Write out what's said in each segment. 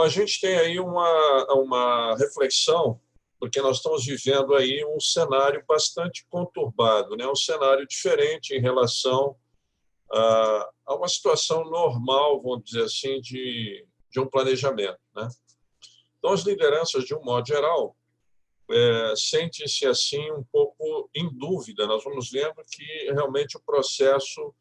a gente tem aí uma reflexão, porque nós estamos vivendo aí um cenário bastante conturbado, né? Um cenário diferente em relação a uma situação normal, vamos dizer assim, de um planejamento, né? Então, as lideranças, de um modo geral, sentem-se assim um pouco em dúvida. Nós vamos vendo que realmente o processo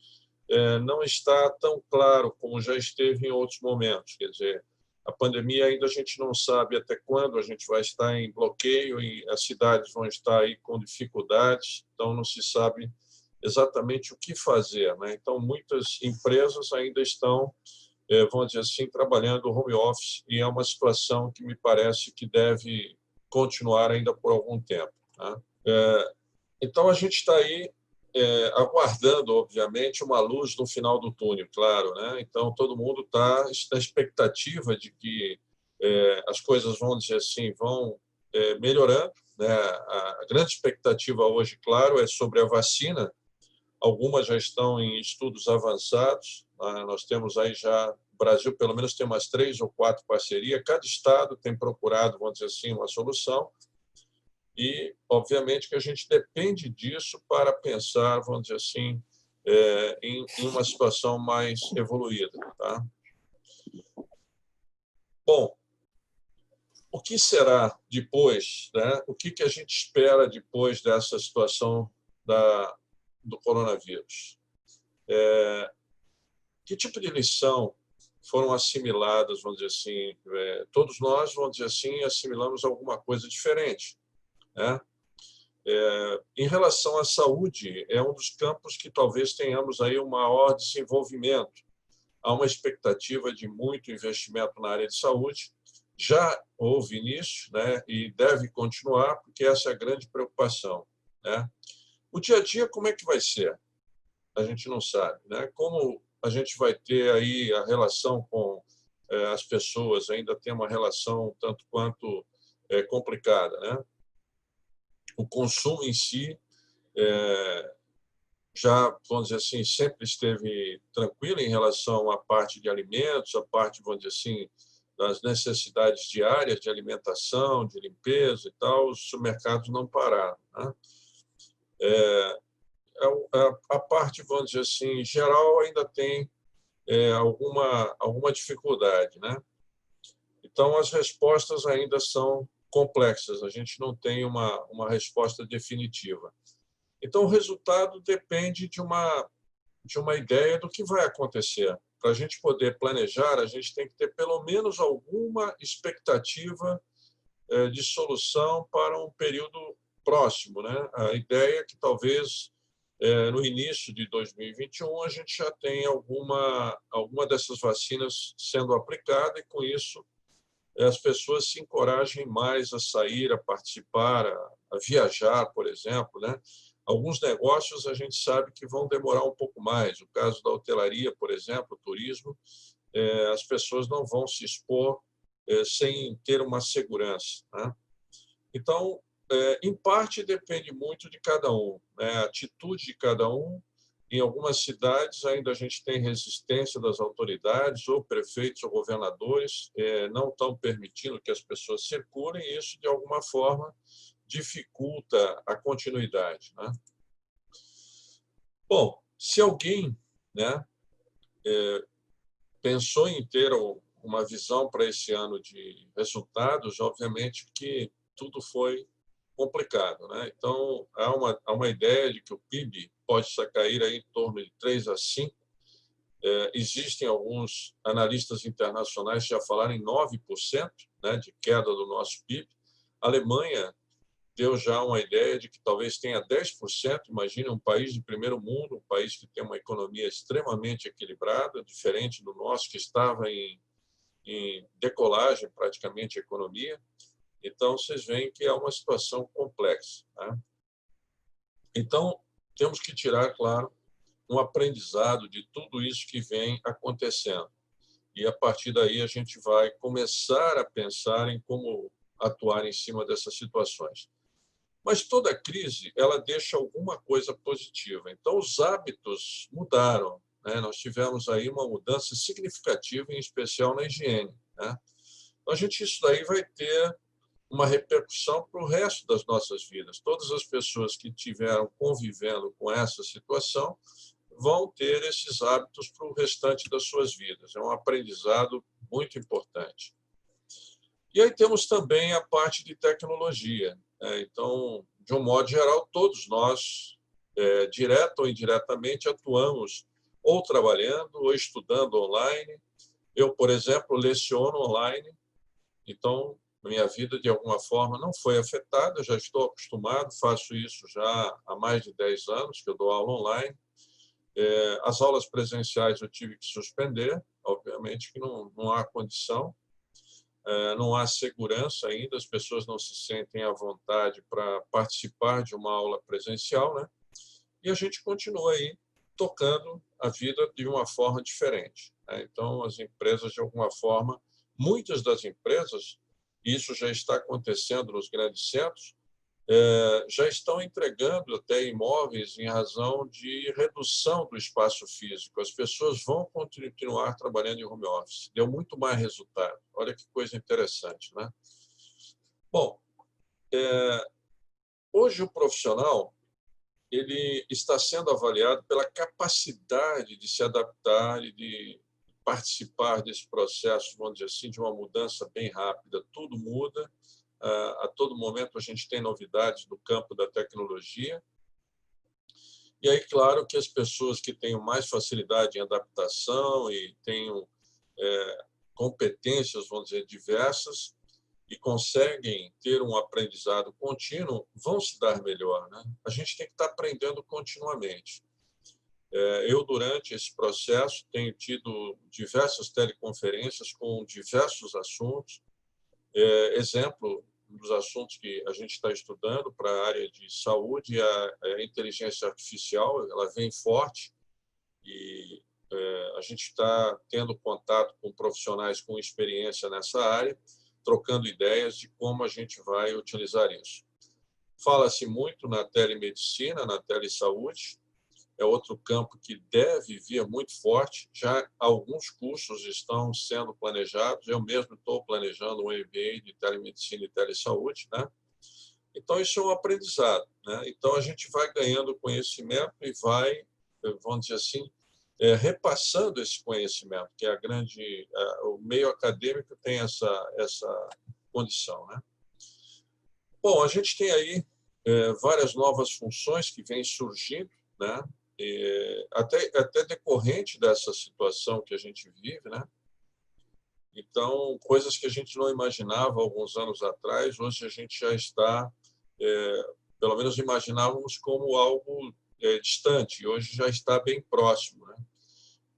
não está tão claro como já esteve em outros momentos. Quer dizer, a pandemia ainda a gente não sabe até quando a gente vai estar em bloqueio e as cidades vão estar aí com dificuldades, então não se sabe exatamente o que fazer, né? Então, muitas empresas ainda estão, vamos dizer assim, trabalhando home office, e é uma situação que me parece que deve continuar ainda por algum tempo, né? Então, a gente está aí aguardando, obviamente, uma luz no final do túnel, claro, né? Então, todo mundo está na expectativa de que as coisas, vamos dizer assim, vão melhorando, né? A grande expectativa hoje, claro, é sobre a vacina. Algumas já estão em estudos avançados, né? Nós temos aí já, o Brasil pelo menos tem umas 3 ou 4 parcerias, cada estado tem procurado, vamos dizer assim, uma solução, e, obviamente, que a gente depende disso para pensar, vamos dizer assim, em uma situação mais evoluída, tá? Bom, o que será depois, né? O que a gente espera depois dessa situação do coronavírus? Que tipo de lição foram assimiladas, vamos dizer assim? Todos nós, vamos dizer assim, assimilamos alguma coisa diferente, né? Em relação à saúde, é um dos campos que talvez tenhamos aí um maior desenvolvimento. Há uma expectativa de muito investimento na área de saúde. Já houve início, né, e deve continuar, porque essa é a grande preocupação, né? O dia a dia, como é que vai ser? A gente não sabe, né? Como a gente vai ter aí a relação com as pessoas, ainda tem uma relação tanto quanto complicada, né? O consumo em si já, vamos dizer assim, sempre esteve tranquilo em relação à parte de alimentos, à parte, vamos dizer assim, das necessidades diárias de alimentação, de limpeza e tal. Os supermercados não pararam, né? A parte, vamos dizer assim, geral ainda tem alguma dificuldade, né? Então, as respostas ainda são complexas, a gente não tem uma resposta definitiva. Então, o resultado depende de uma ideia do que vai acontecer. Para a gente poder planejar, a gente tem que ter pelo menos alguma expectativa de solução para um período próximo, né? A ideia é que talvez no início de 2021 a gente já tenha alguma dessas vacinas sendo aplicada, e com isso as pessoas se encorajem mais a sair, a participar, a viajar, por exemplo, né? Alguns negócios a gente sabe que vão demorar um pouco mais. O caso da hotelaria, por exemplo, o turismo, as pessoas não vão se expor sem ter uma segurança, né? Então, em parte, depende muito de cada um, né? A atitude de cada um. Em algumas cidades, ainda a gente tem resistência das autoridades, ou prefeitos ou governadores não estão permitindo que as pessoas circulem, e isso, de alguma forma, dificulta a continuidade, né? Bom, se alguém, né, pensou em ter uma visão para esse ano de resultados, obviamente que tudo foi complicado, né? Então, há uma ideia de que o PIB pode cair aí em torno de 3 a 5. Existem alguns analistas internacionais que já falaram em 9%, né, de queda do nosso PIB. A Alemanha deu já uma ideia de que talvez tenha 10%. Imagine um país de primeiro mundo, um país que tem uma economia extremamente equilibrada, diferente do nosso, que estava em decolagem praticamente a economia. Então, vocês veem que é uma situação complexa, né? Então, temos que tirar, claro, um aprendizado de tudo isso que vem acontecendo. E, a partir daí, a gente vai começar a pensar em como atuar em cima dessas situações. Mas toda crise, ela deixa alguma coisa positiva. Então, os hábitos mudaram, né? Nós tivemos aí uma mudança significativa, em especial na higiene, né? Isso daí vai ter uma repercussão para o resto das nossas vidas. Todas as pessoas que estiveram convivendo com essa situação vão ter esses hábitos para o restante das suas vidas. É um aprendizado muito importante. E aí temos também a parte de tecnologia. Então, de um modo geral, todos nós, direta ou indiretamente, atuamos ou trabalhando ou estudando online. Eu, por exemplo, leciono online, então minha vida, de alguma forma, não foi afetada, eu já estou acostumado, faço isso já há mais de 10 anos, que eu dou aula online. As aulas presenciais eu tive que suspender, obviamente que não há condição, não há segurança ainda, as pessoas não se sentem à vontade para participar de uma aula presencial, né? E a gente continua aí tocando a vida de uma forma diferente, né? Então, as empresas, de alguma forma, muitas das empresas, isso já está acontecendo nos grandes centros, já estão entregando até imóveis em razão de redução do espaço físico. As pessoas vão continuar trabalhando em home office. Deu muito mais resultado. Olha que coisa interessante, né? Bom, hoje o profissional ele está sendo avaliado pela capacidade de se adaptar e de participar desse processo, vamos dizer assim, de uma mudança bem rápida. Tudo muda. A todo momento a gente tem novidades no campo da tecnologia. E aí, claro que as pessoas que tenham mais facilidade em adaptação e tenham competências, vamos dizer, diversas, e conseguem ter um aprendizado contínuo, vão se dar melhor, né? A gente tem que estar aprendendo continuamente. Eu, durante esse processo, tenho tido diversas teleconferências com diversos assuntos. Exemplo, um dos assuntos que a gente está estudando para a área de saúde, a inteligência artificial, ela vem forte e a gente está tendo contato com profissionais com experiência nessa área, trocando ideias de como a gente vai utilizar isso. Fala-se muito na telemedicina, na telesaúde, é outro campo que deve vir muito forte. Já alguns cursos estão sendo planejados, eu mesmo estou planejando um MBA de telemedicina e telesaúde, né? Então, isso é um aprendizado, né? Então, a gente vai ganhando conhecimento e vai, vamos dizer assim, repassando esse conhecimento, que é o meio acadêmico tem essa condição, né? Bom, a gente tem aí várias novas funções que vêm surgindo, né? Até decorrente dessa situação que a gente vive, né? Então, coisas que a gente não imaginava alguns anos atrás, hoje a gente já está, pelo menos imaginávamos como algo distante, e hoje já está bem próximo, né?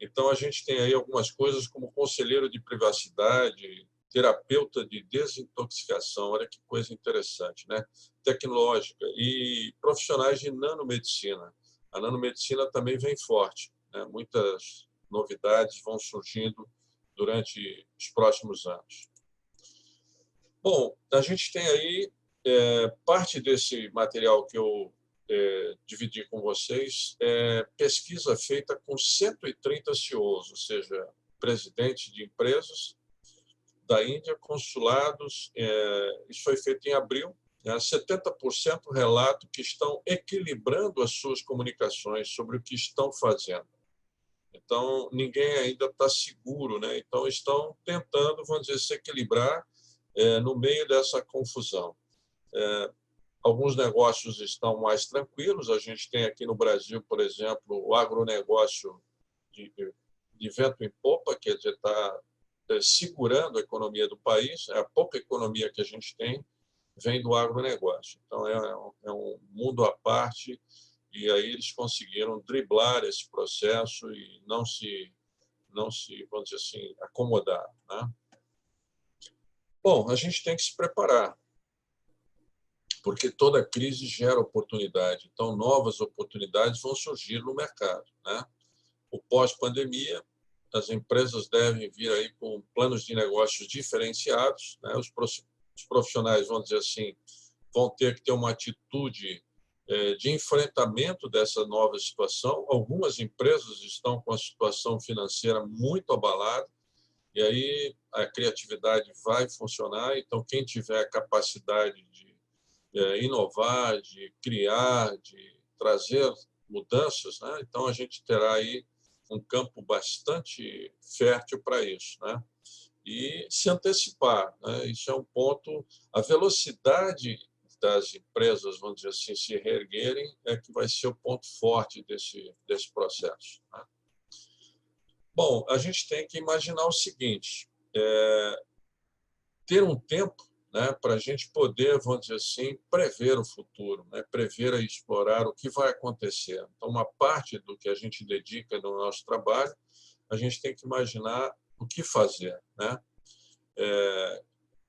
Então, a gente tem aí algumas coisas como conselheiro de privacidade, terapeuta de desintoxicação, olha que coisa interessante, né? Tecnológica, e profissionais de nanomedicina. A nanomedicina também vem forte, né? Muitas novidades vão surgindo durante os próximos anos. Bom, a gente tem aí parte desse material que eu dividi com vocês, pesquisa feita com 130 CEOs, ou seja, presidentes de empresas da Índia, consulados. Isso foi feito em abril. 70% relatam que estão equilibrando as suas comunicações sobre o que estão fazendo. Então, ninguém ainda está seguro, né? Então, estão tentando, vamos dizer, se equilibrar no meio dessa confusão. Alguns negócios estão mais tranquilos. A gente tem aqui no Brasil, por exemplo, o agronegócio de vento em popa, quer dizer, está segurando a economia do país. A pouca economia que a gente tem vem do agronegócio. Então, é um mundo à parte, e aí eles conseguiram driblar esse processo e não se vamos dizer assim, acomodar, né? Bom, a gente tem que se preparar, porque toda crise gera oportunidade. Então, novas oportunidades vão surgir no mercado, né? O pós-pandemia, as empresas devem vir aí com planos de negócios diferenciados, né? Os profissionais, vamos dizer assim, vão ter que ter uma atitude de enfrentamento dessa nova situação. Algumas empresas estão com a situação financeira muito abalada, E aí a criatividade vai funcionar. Então, quem tiver a capacidade de inovar, de criar, de trazer mudanças, né? Então a gente terá aí um campo bastante fértil para isso, né? E se antecipar, né? Isso é um ponto. A velocidade das empresas, vamos dizer assim, se reerguerem é que vai ser o ponto forte desse processo, né? Bom, a gente tem que imaginar o seguinte: ter um tempo, né, para a gente poder, vamos dizer assim, prever o futuro, né, prever e explorar o que vai acontecer. Então, uma parte do que a gente dedica no nosso trabalho, a gente tem que imaginar o que fazer, né?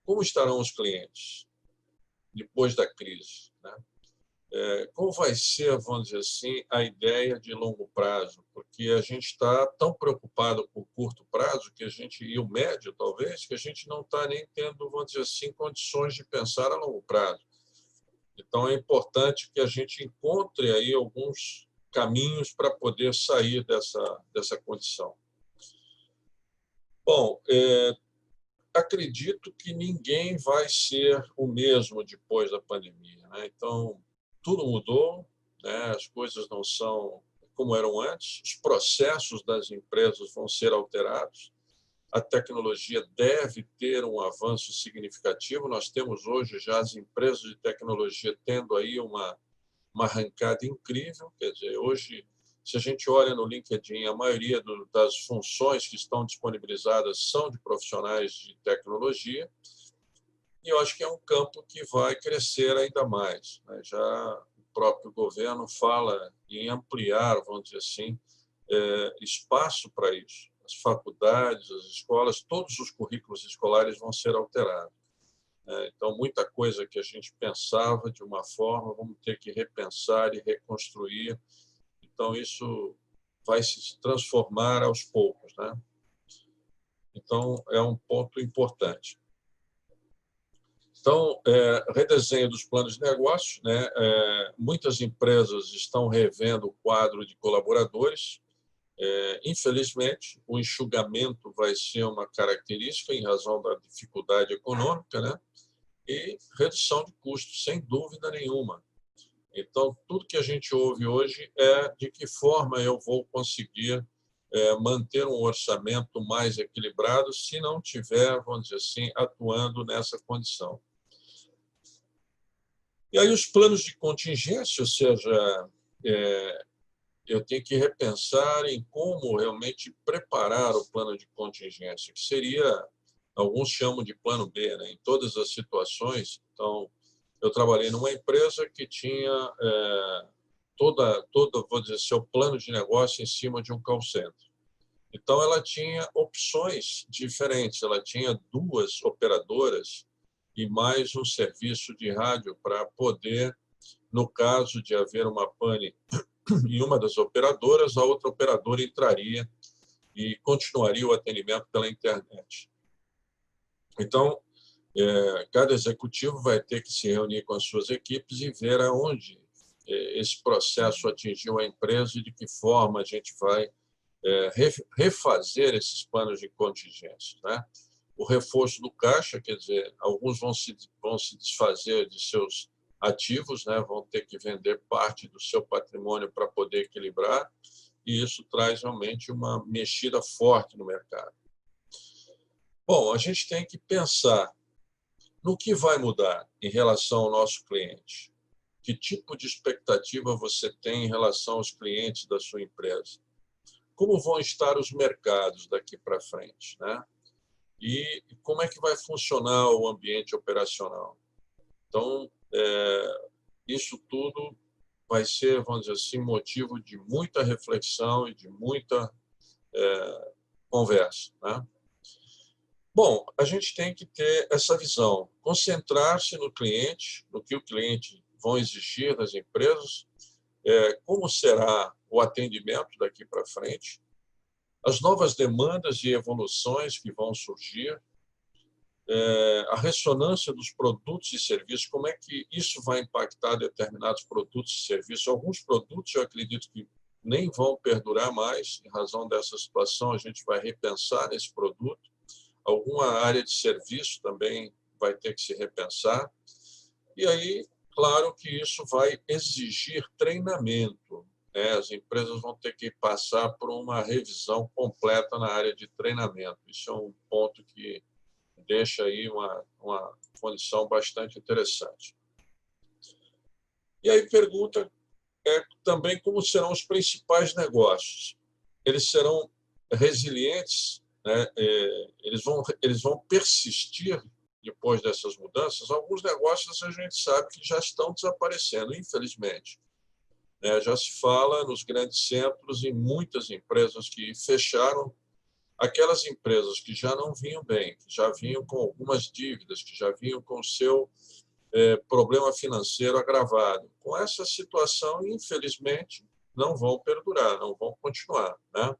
Como estarão os clientes depois da crise, né? Como vai ser, vamos dizer assim, a ideia de longo prazo? Porque a gente está tão preocupado com o curto prazo que a gente, e o médio, talvez, que a gente não está nem tendo, vamos dizer assim, condições de pensar a longo prazo. Então, é importante que a gente encontre aí alguns caminhos para poder sair dessa condição. Bom, acredito que ninguém vai ser o mesmo depois da pandemia, né? Então, tudo mudou, né? As coisas não são como eram antes, os processos das empresas vão ser alterados, a tecnologia deve ter um avanço significativo. Nós temos hoje já as empresas de tecnologia tendo aí uma arrancada incrível. Quer dizer, hoje, se a gente olha no LinkedIn, a maioria das funções que estão disponibilizadas são de profissionais de tecnologia, e eu acho que é um campo que vai crescer ainda mais, né? Já o próprio governo fala em ampliar, vamos dizer assim, espaço para isso. As faculdades, as escolas, todos os currículos escolares vão ser alterados. Então, muita coisa que a gente pensava de uma forma, vamos ter que repensar e reconstruir. Então, isso vai se transformar aos poucos, né? Então, é um ponto importante. Então, redesenho dos planos de negócio, né? Muitas empresas estão revendo o quadro de colaboradores. Infelizmente, o enxugamento vai ser uma característica em razão da dificuldade econômica, né? E redução de custos, sem dúvida nenhuma. Então, tudo que a gente ouve hoje é de que forma eu vou conseguir manter um orçamento mais equilibrado se não tiver, vamos dizer assim, atuando nessa condição. E aí os planos de contingência, ou seja, eu tenho que repensar em como realmente preparar o plano de contingência, que seria, alguns chamam de plano B, né? Em todas as situações. Então, eu trabalhei numa empresa que tinha toda, vou dizer, seu plano de negócio em cima de um call center. Então, ela tinha opções diferentes. Ela tinha 2 operadoras e mais um serviço de rádio para poder, no caso de haver uma pane em uma das operadoras, a outra operadora entraria e continuaria o atendimento pela internet. Então, cada executivo vai ter que se reunir com as suas equipes e ver aonde esse processo atingiu a empresa e de que forma a gente vai refazer esses planos de contingência, né? O reforço do caixa, quer dizer, alguns vão se desfazer de seus ativos, né? Vão ter que vender parte do seu patrimônio para poder equilibrar, e isso traz realmente uma mexida forte no mercado. Bom, a gente tem que pensar no que vai mudar em relação ao nosso cliente. Que tipo de expectativa você tem em relação aos clientes da sua empresa? Como vão estar os mercados daqui para frente, né? E como é que vai funcionar o ambiente operacional? Então, isso tudo vai ser, vamos dizer assim, motivo de muita reflexão e de muita conversa, né? Bom, a gente tem que ter essa visão, concentrar-se no cliente, no que o cliente vão exigir das empresas, como será o atendimento daqui para frente, as novas demandas e evoluções que vão surgir, a ressonância dos produtos e serviços, como é que isso vai impactar determinados produtos e serviços. Alguns produtos eu acredito que nem vão perdurar mais, em razão dessa situação, a gente vai repensar esse produto. Alguma área de serviço também vai ter que se repensar. E aí, claro que isso vai exigir treinamento, né? As empresas vão ter que passar por uma revisão completa na área de treinamento. Isso é um ponto que deixa aí uma condição bastante interessante. E aí pergunta também como serão os principais negócios. Eles serão resilientes, né? Eles vão persistir depois dessas mudanças. Alguns negócios a gente sabe que já estão desaparecendo, infelizmente. Já se fala nos grandes centros em muitas empresas que fecharam. Aquelas empresas que já não vinham bem, que já vinham com algumas dívidas, que já vinham com o seu problema financeiro agravado. Com essa situação, infelizmente, não vão perdurar, não vão continuar, né?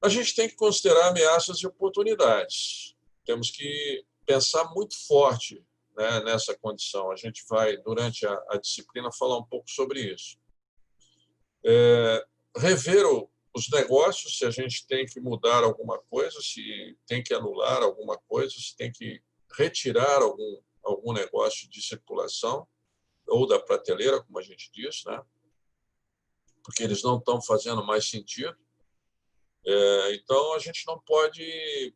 A gente tem que considerar ameaças e oportunidades. Temos que pensar muito forte, né, nessa condição. A gente vai, durante a disciplina, falar um pouco sobre isso. Rever os negócios, se a gente tem que mudar alguma coisa, se tem que anular alguma coisa, se tem que retirar algum negócio de circulação ou da prateleira, como a gente diz, né? Porque eles não estão fazendo mais sentido. Então, a gente não pode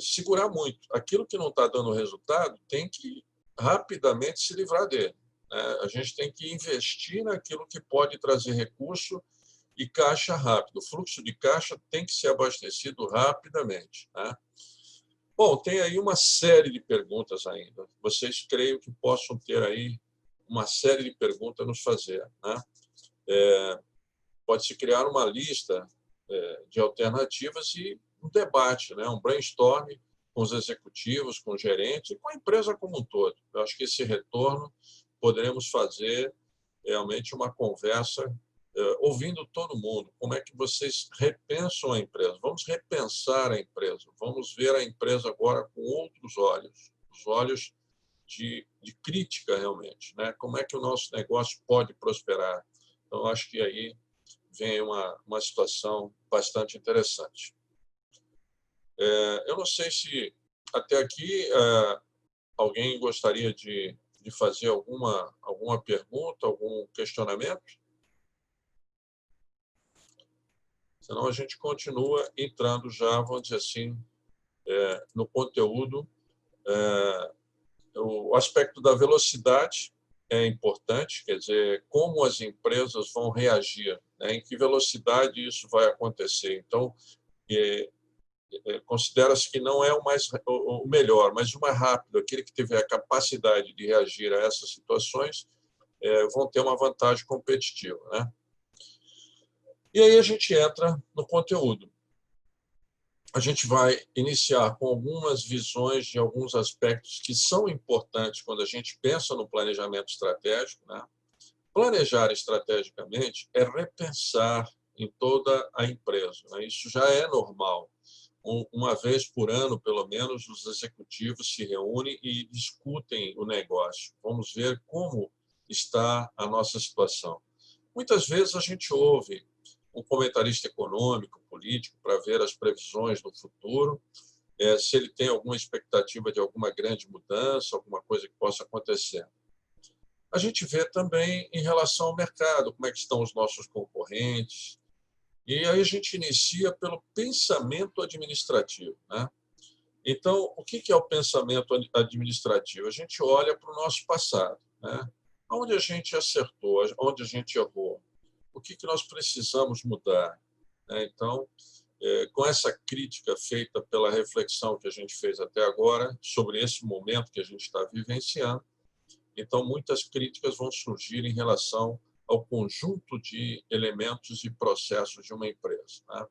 segurar muito. Aquilo que não está dando resultado tem que rapidamente se livrar dele, né? A gente tem que investir naquilo que pode trazer recurso e caixa rápido. O fluxo de caixa tem que ser abastecido rapidamente, né? Bom, tem aí uma série de perguntas ainda. Vocês creio que possam ter aí uma série de perguntas a nos fazer, né? Pode-se criar uma lista de alternativas e um debate, né? Um brainstorm com os executivos, com os gerentes e com a empresa como um todo. Eu acho que esse retorno poderemos fazer realmente uma conversa ouvindo todo mundo. Como é que vocês repensam a empresa? Vamos repensar a empresa. Vamos ver a empresa agora com outros olhos, os olhos de crítica realmente, né? Como é que o nosso negócio pode prosperar? Então, acho que aí vem uma situação bastante interessante. Eu não sei se até aqui alguém gostaria de fazer alguma pergunta, algum questionamento. Senão a gente continua entrando já, vamos dizer assim, no conteúdo. O aspecto da velocidade é importante, quer dizer, como as empresas vão reagir, né? Em que velocidade isso vai acontecer. Então, considera-se que não é o melhor, mas o mais rápido, aquele que tiver a capacidade de reagir a essas situações, vão ter uma vantagem competitiva, né? E aí a gente entra no conteúdo. A gente vai iniciar com algumas visões de alguns aspectos que são importantes quando a gente pensa no planejamento estratégico, né? Planejar estrategicamente é repensar em toda a empresa, né? Isso já é normal. Uma vez por ano, pelo menos, os executivos se reúnem e discutem o negócio. Vamos ver como está a nossa situação. Muitas vezes a gente ouve um comentarista econômico, político, para ver as previsões do futuro, se ele tem alguma expectativa de alguma grande mudança, alguma coisa que possa acontecer. A gente vê também em relação ao mercado, como é que estão os nossos concorrentes, e aí a gente inicia pelo pensamento administrativo, né? Então, o que é o pensamento administrativo? A gente olha para o nosso passado, né? Onde a gente acertou, onde a gente errou, o que nós precisamos mudar, né? Então, com essa crítica feita pela reflexão que a gente fez até agora sobre esse momento que a gente está vivenciando, então muitas críticas vão surgir em relação ao conjunto de elementos e processos de uma empresa, né?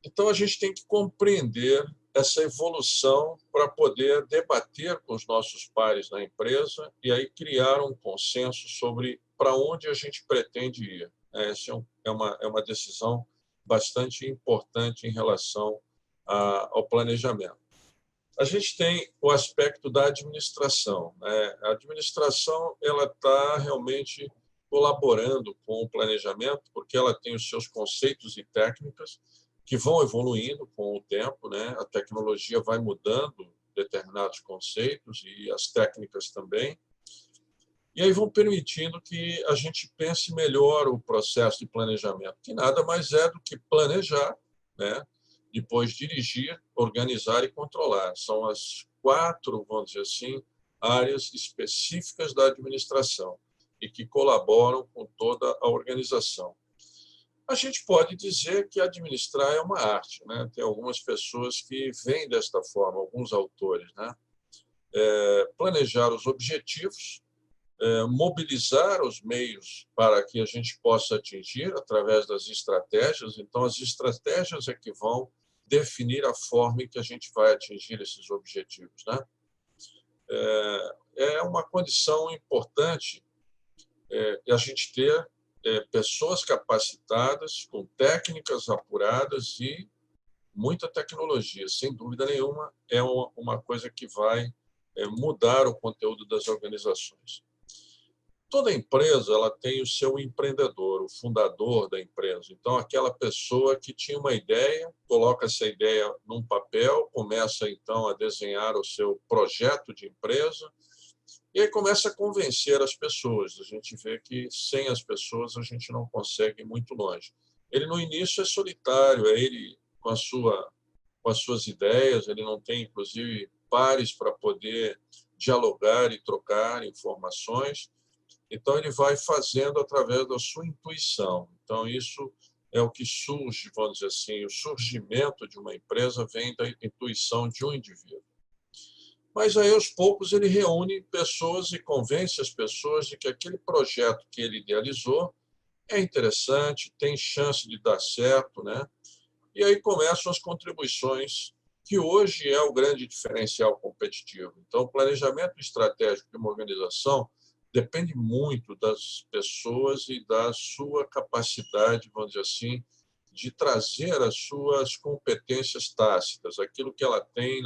Então, a gente tem que compreender essa evolução para poder debater com os nossos pares na empresa e aí criar um consenso sobre para onde a gente pretende ir. Essa é uma decisão bastante importante em relação ao planejamento. A gente tem o aspecto da administração, né? A administração ela está realmente colaborando com o planejamento, porque ela tem os seus conceitos e técnicas, que vão evoluindo com o tempo, né? A tecnologia vai mudando determinados conceitos e as técnicas também, e aí vão permitindo que a gente pense melhor o processo de planejamento, que nada mais é do que planejar, né? Depois dirigir, organizar e controlar. São as 4, vamos dizer assim, áreas específicas da administração e que colaboram com toda a organização. A gente pode dizer que administrar é uma arte, né? Tem algumas pessoas que veem desta forma, alguns autores, né? Planejar os objetivos, mobilizar os meios para que a gente possa atingir através das estratégias. Então, as estratégias é que vão definir a forma em que a gente vai atingir esses objetivos, né? É uma condição importante a gente ter pessoas capacitadas, com técnicas apuradas e muita tecnologia. Sem dúvida nenhuma, é uma coisa que vai mudar o conteúdo das organizações. Toda empresa ela tem o seu empreendedor, o fundador da empresa. Então, aquela pessoa que tinha uma ideia, coloca essa ideia num papel, começa, então, a desenhar o seu projeto de empresa e aí começa a convencer as pessoas. A gente vê que sem as pessoas a gente não consegue ir muito longe. Ele, no início, é solitário, é ele com as suas ideias, ele não tem, inclusive, pares para poder dialogar e trocar informações. Então, ele vai fazendo através da sua intuição. Então, isso é o que surge, vamos dizer assim, o surgimento de uma empresa vem da intuição de um indivíduo. Mas aí, aos poucos, ele reúne pessoas e convence as pessoas de que aquele projeto que ele idealizou é interessante, tem chance de dar certo, né? E aí começam as contribuições, que hoje é o grande diferencial competitivo. Então, o planejamento estratégico de uma organização depende muito das pessoas e da sua capacidade, vamos dizer assim, de trazer as suas competências tácitas, aquilo que ela tem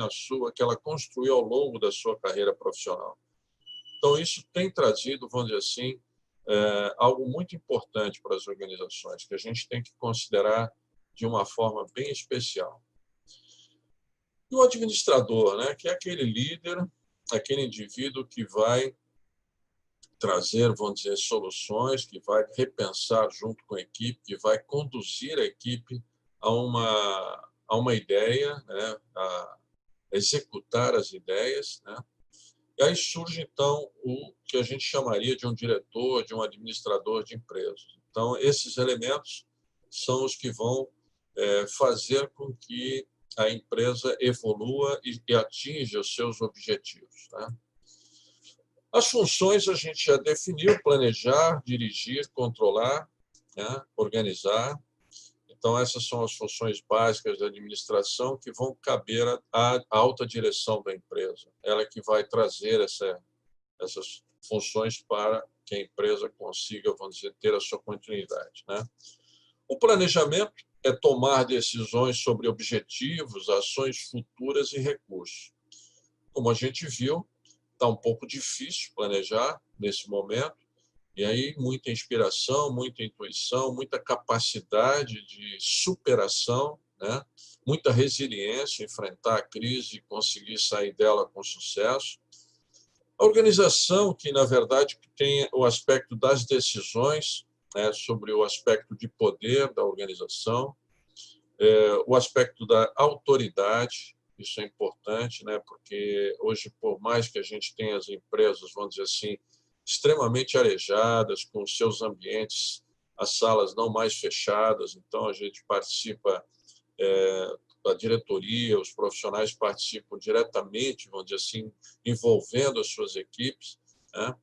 que ela construiu ao longo da sua carreira profissional. Então, isso tem trazido, vamos dizer assim, algo muito importante para as organizações, que a gente tem que considerar de uma forma bem especial. E o administrador, né, que é aquele líder, aquele indivíduo que vai trazer, vamos dizer, soluções, que vai repensar junto com a equipe, que vai conduzir a equipe a uma ideia, né, a executar as ideias, né? E aí surge, então, o que a gente chamaria de um diretor, de um administrador de empresas. Então, esses elementos são os que vão fazer com que a empresa evolua e atinja os seus objetivos, né? As funções a gente já definiu: planejar, dirigir, controlar, né? Organizar. Então, essas são as funções básicas da administração que vão caber à alta direção da empresa. Ela que vai trazer essas funções para que a empresa consiga, vamos dizer, ter a sua continuidade, né? O planejamento é tomar decisões sobre objetivos, ações futuras e recursos. Como a gente viu, está um pouco difícil planejar nesse momento, e aí muita inspiração, muita intuição, muita capacidade de superação, né? Muita resiliência, enfrentar a crise e conseguir sair dela com sucesso. A organização que, na verdade, tem o aspecto das decisões, né, sobre o aspecto de poder da organização, o aspecto da autoridade. Isso é importante, né, porque hoje, por mais que a gente tenha as empresas, vamos dizer assim, extremamente arejadas, com seus ambientes, as salas não mais fechadas, então a gente participa da diretoria, os profissionais participam diretamente, vamos dizer assim, envolvendo as suas equipes, né?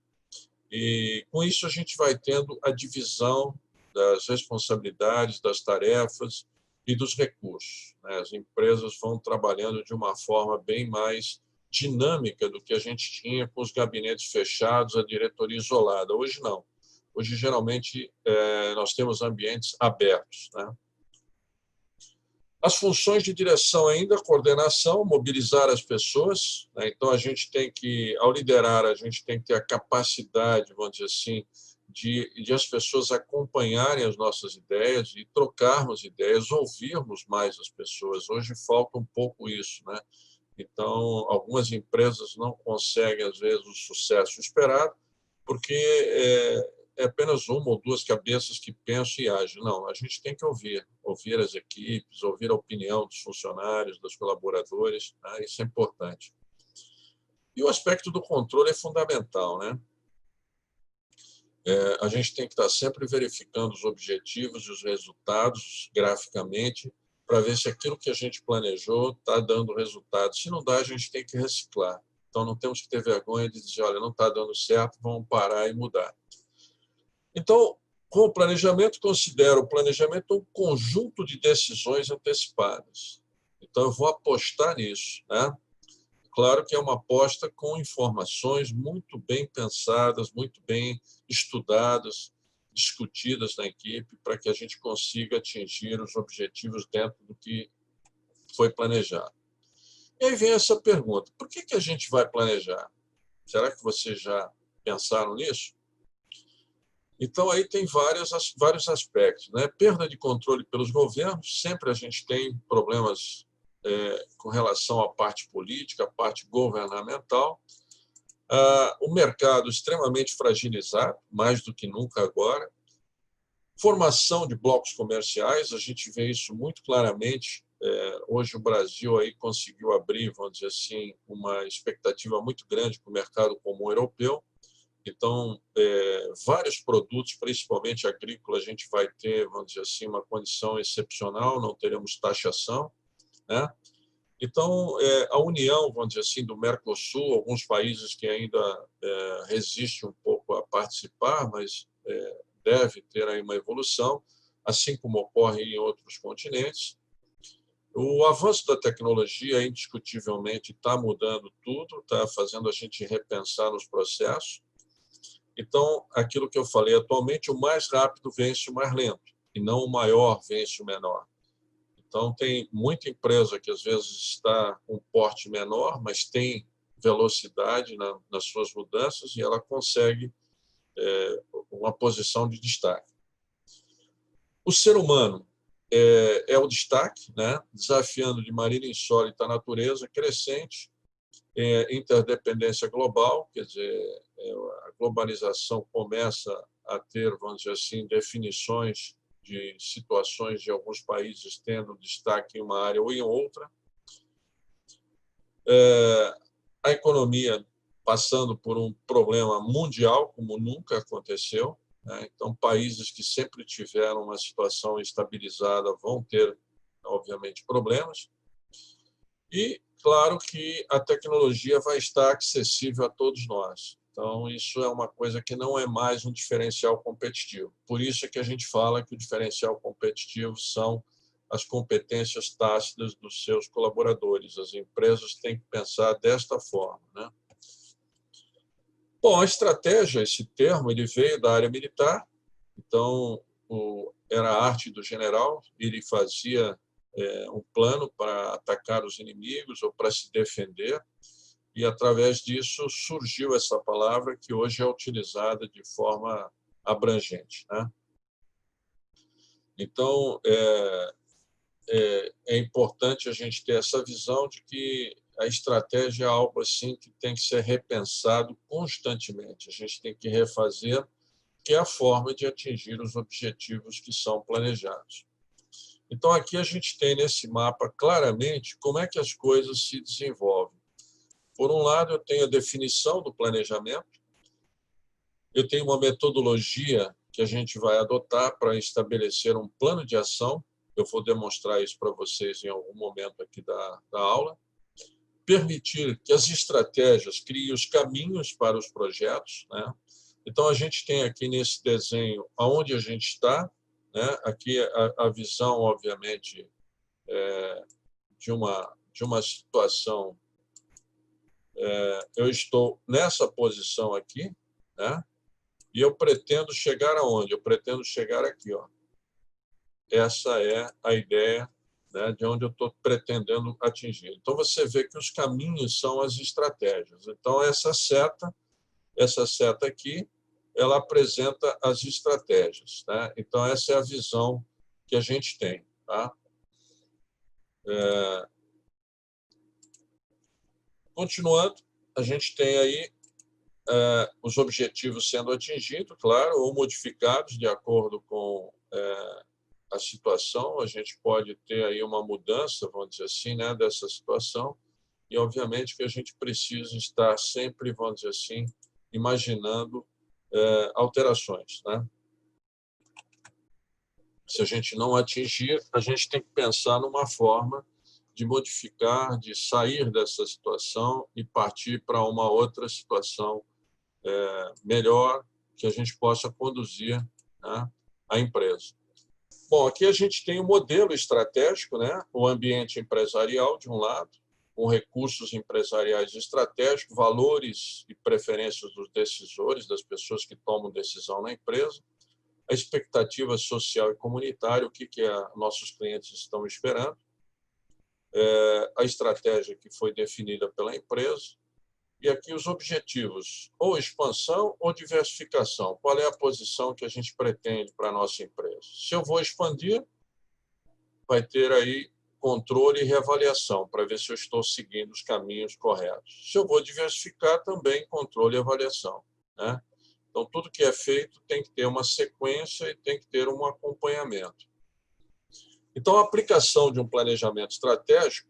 E com isso a gente vai tendo a divisão das responsabilidades, das tarefas e dos recursos, né? As empresas vão trabalhando de uma forma bem mais dinâmica do que a gente tinha com os gabinetes fechados, a diretoria isolada. Hoje não. Hoje, geralmente, nós temos ambientes abertos, né? As funções de direção ainda, coordenação, mobilizar as pessoas, né? Então, a gente tem que, ao liderar, a gente tem que ter a capacidade, vamos dizer assim, de as pessoas acompanharem as nossas ideias e trocarmos ideias, ouvirmos mais as pessoas. Hoje falta um pouco isso, né? Então, algumas empresas não conseguem, às vezes, o sucesso esperado, porque é apenas uma ou duas cabeças que pensam e agem. Não, a gente tem que ouvir as equipes, ouvir a opinião dos funcionários, dos colaboradores, né? Isso é importante. E o aspecto do controle é fundamental, né? A gente tem que estar sempre verificando os objetivos e os resultados graficamente para ver se aquilo que a gente planejou está dando resultado. Se não dá, a gente tem que reciclar. Então, não temos que ter vergonha de dizer, olha, não está dando certo, vamos parar e mudar. Então, com o planejamento, considero o planejamento um conjunto de decisões antecipadas. Então, eu vou apostar nisso, né? Claro que é uma aposta com informações muito bem pensadas, muito bem estudadas, discutidas na equipe, para que a gente consiga atingir os objetivos dentro do que foi planejado. E aí vem essa pergunta: por que a gente vai planejar? Será que vocês já pensaram nisso? Então, aí tem vários aspectos, né? Perda de controle pelos governos, sempre a gente tem problemas com relação à parte política, à parte governamental. O mercado extremamente fragilizado, mais do que nunca agora. Formação de blocos comerciais, a gente vê isso muito claramente. Hoje o Brasil aí conseguiu abrir, vamos dizer assim, uma expectativa muito grande para o mercado comum europeu. Então, vários produtos, principalmente agrícola, a gente vai ter, vamos dizer assim, uma condição excepcional, não teremos taxação, né? Então, a união, vamos dizer assim, do Mercosul, alguns países que ainda resistem um pouco a participar, mas deve ter aí uma evolução, assim como ocorre em outros continentes. O avanço da tecnologia, indiscutivelmente, está mudando tudo, está fazendo a gente repensar nos processos. Então, aquilo que eu falei, atualmente, o mais rápido vence o mais lento, e não o maior vence o menor. Então, tem muita empresa que, às vezes, está com um porte menor, mas tem velocidade nas suas mudanças e ela consegue uma posição de destaque. O ser humano é o destaque, né? Desafiando de maneira insólita a natureza crescente, interdependência global, quer dizer, a globalização começa a ter, vamos dizer assim, definições de situações de alguns países tendo destaque em uma área ou em outra. A economia passando por um problema mundial, como nunca aconteceu, né? Então, países que sempre tiveram uma situação estabilizada vão ter, obviamente, problemas. E, claro, que a tecnologia vai estar acessível a todos nós. Então, isso é uma coisa que não é mais um diferencial competitivo. Por isso é que a gente fala que o diferencial competitivo são as competências tácitas dos seus colaboradores. As empresas têm que pensar desta forma, né? Bom, a estratégia, esse termo, ele veio da área militar. Então, era a arte do general, ele fazia um plano para atacar os inimigos ou para se defender, e através disso surgiu essa palavra que hoje é utilizada de forma abrangente, né? Então, é importante a gente ter essa visão de que a estratégia é algo assim que tem que ser repensado constantemente. A gente tem que refazer, que é a forma de atingir os objetivos que são planejados. Então, aqui a gente tem nesse mapa claramente como é que as coisas se desenvolvem. Por um lado, eu tenho a definição do planejamento, eu tenho uma metodologia que a gente vai adotar para estabelecer um plano de ação. Eu vou demonstrar isso para vocês em algum momento aqui da aula. Permitir que as estratégias criem os caminhos para os projetos, né? Então, a gente tem aqui nesse desenho aonde a gente está, né? Aqui a visão, obviamente, de uma situação. Eu estou nessa posição aqui, né? E eu pretendo chegar aonde? Eu pretendo chegar aqui, ó. Essa é a ideia, né, de onde eu estou pretendendo atingir. Então, você vê que os caminhos são as estratégias. Então, essa seta aqui ela apresenta as estratégias, tá? Então, essa é a visão que a gente tem, tá? Continuando, a gente tem aí os objetivos sendo atingidos, claro, ou modificados de acordo com a situação. A gente pode ter aí uma mudança, vamos dizer assim, né, dessa situação, e obviamente que a gente precisa estar sempre, vamos dizer assim, imaginando alterações, né? Se a gente não atingir, a gente tem que pensar numa forma de modificar, de sair dessa situação e partir para uma outra situação melhor, que a gente possa conduzir, né, a empresa. Bom, aqui a gente tem o modelo estratégico, né, o ambiente empresarial, de um lado, com recursos empresariais estratégicos, valores e preferências dos decisores, das pessoas que tomam decisão na empresa, a expectativa social e comunitária, o que nossos clientes estão esperando, a estratégia que foi definida pela empresa, e aqui os objetivos, ou expansão ou diversificação. Qual é a posição que a gente pretende para a nossa empresa? Se eu vou expandir, vai ter aí controle e reavaliação, para ver se eu estou seguindo os caminhos corretos. Se eu vou diversificar, também controle e avaliação, né? Então, tudo que é feito tem que ter uma sequência e tem que ter um acompanhamento. Então, a aplicação de um planejamento estratégico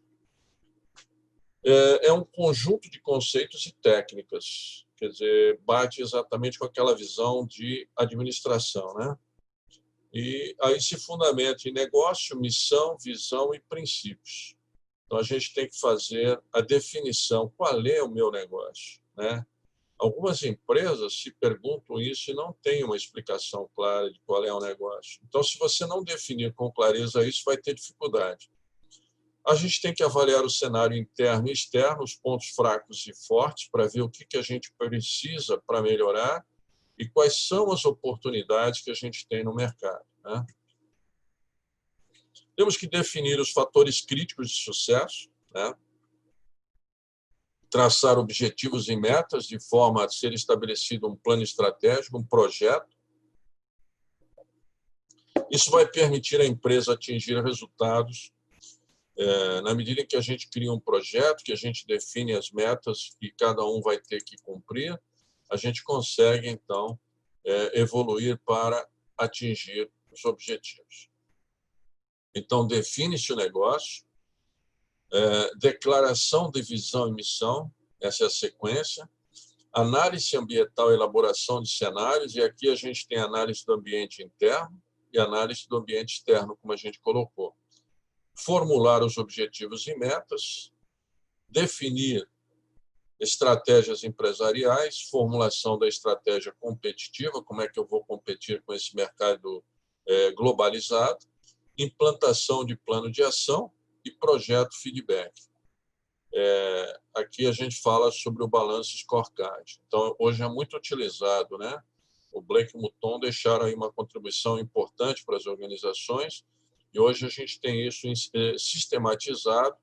é um conjunto de conceitos e técnicas, quer dizer, bate exatamente com aquela visão de administração, né? E aí se fundamenta em negócio, missão, visão e princípios. Então, a gente tem que fazer a definição, qual é o meu negócio, né? Algumas empresas se perguntam isso e não têm uma explicação clara de qual é o negócio. Então, se você não definir com clareza isso, vai ter dificuldade. A gente tem que avaliar o cenário interno e externo, os pontos fracos e fortes, para ver o que a gente precisa para melhorar e quais são as oportunidades que a gente tem no mercado, né? Temos que definir os fatores críticos de sucesso, né? Traçar objetivos e metas de forma a ser estabelecido um plano estratégico, um projeto. Isso vai permitir à empresa atingir resultados na medida em que a gente cria um projeto, que a gente define as metas que cada um vai ter que cumprir, a gente consegue, então, evoluir para atingir os objetivos. Então, define-se o negócio, declaração de visão e missão, essa é a sequência, análise ambiental e elaboração de cenários, e aqui a gente tem análise do ambiente interno e análise do ambiente externo, como a gente colocou. Formular os objetivos e metas, definir estratégias empresariais, formulação da estratégia competitiva, como é que eu vou competir com esse mercado globalizado, implantação de plano de ação e projeto feedback. Aqui a gente fala sobre o balanço scorecard. Então, hoje é muito utilizado, né? O Blake e o Mouton deixaram aí uma contribuição importante para as organizações, e hoje a gente tem isso sistematizado.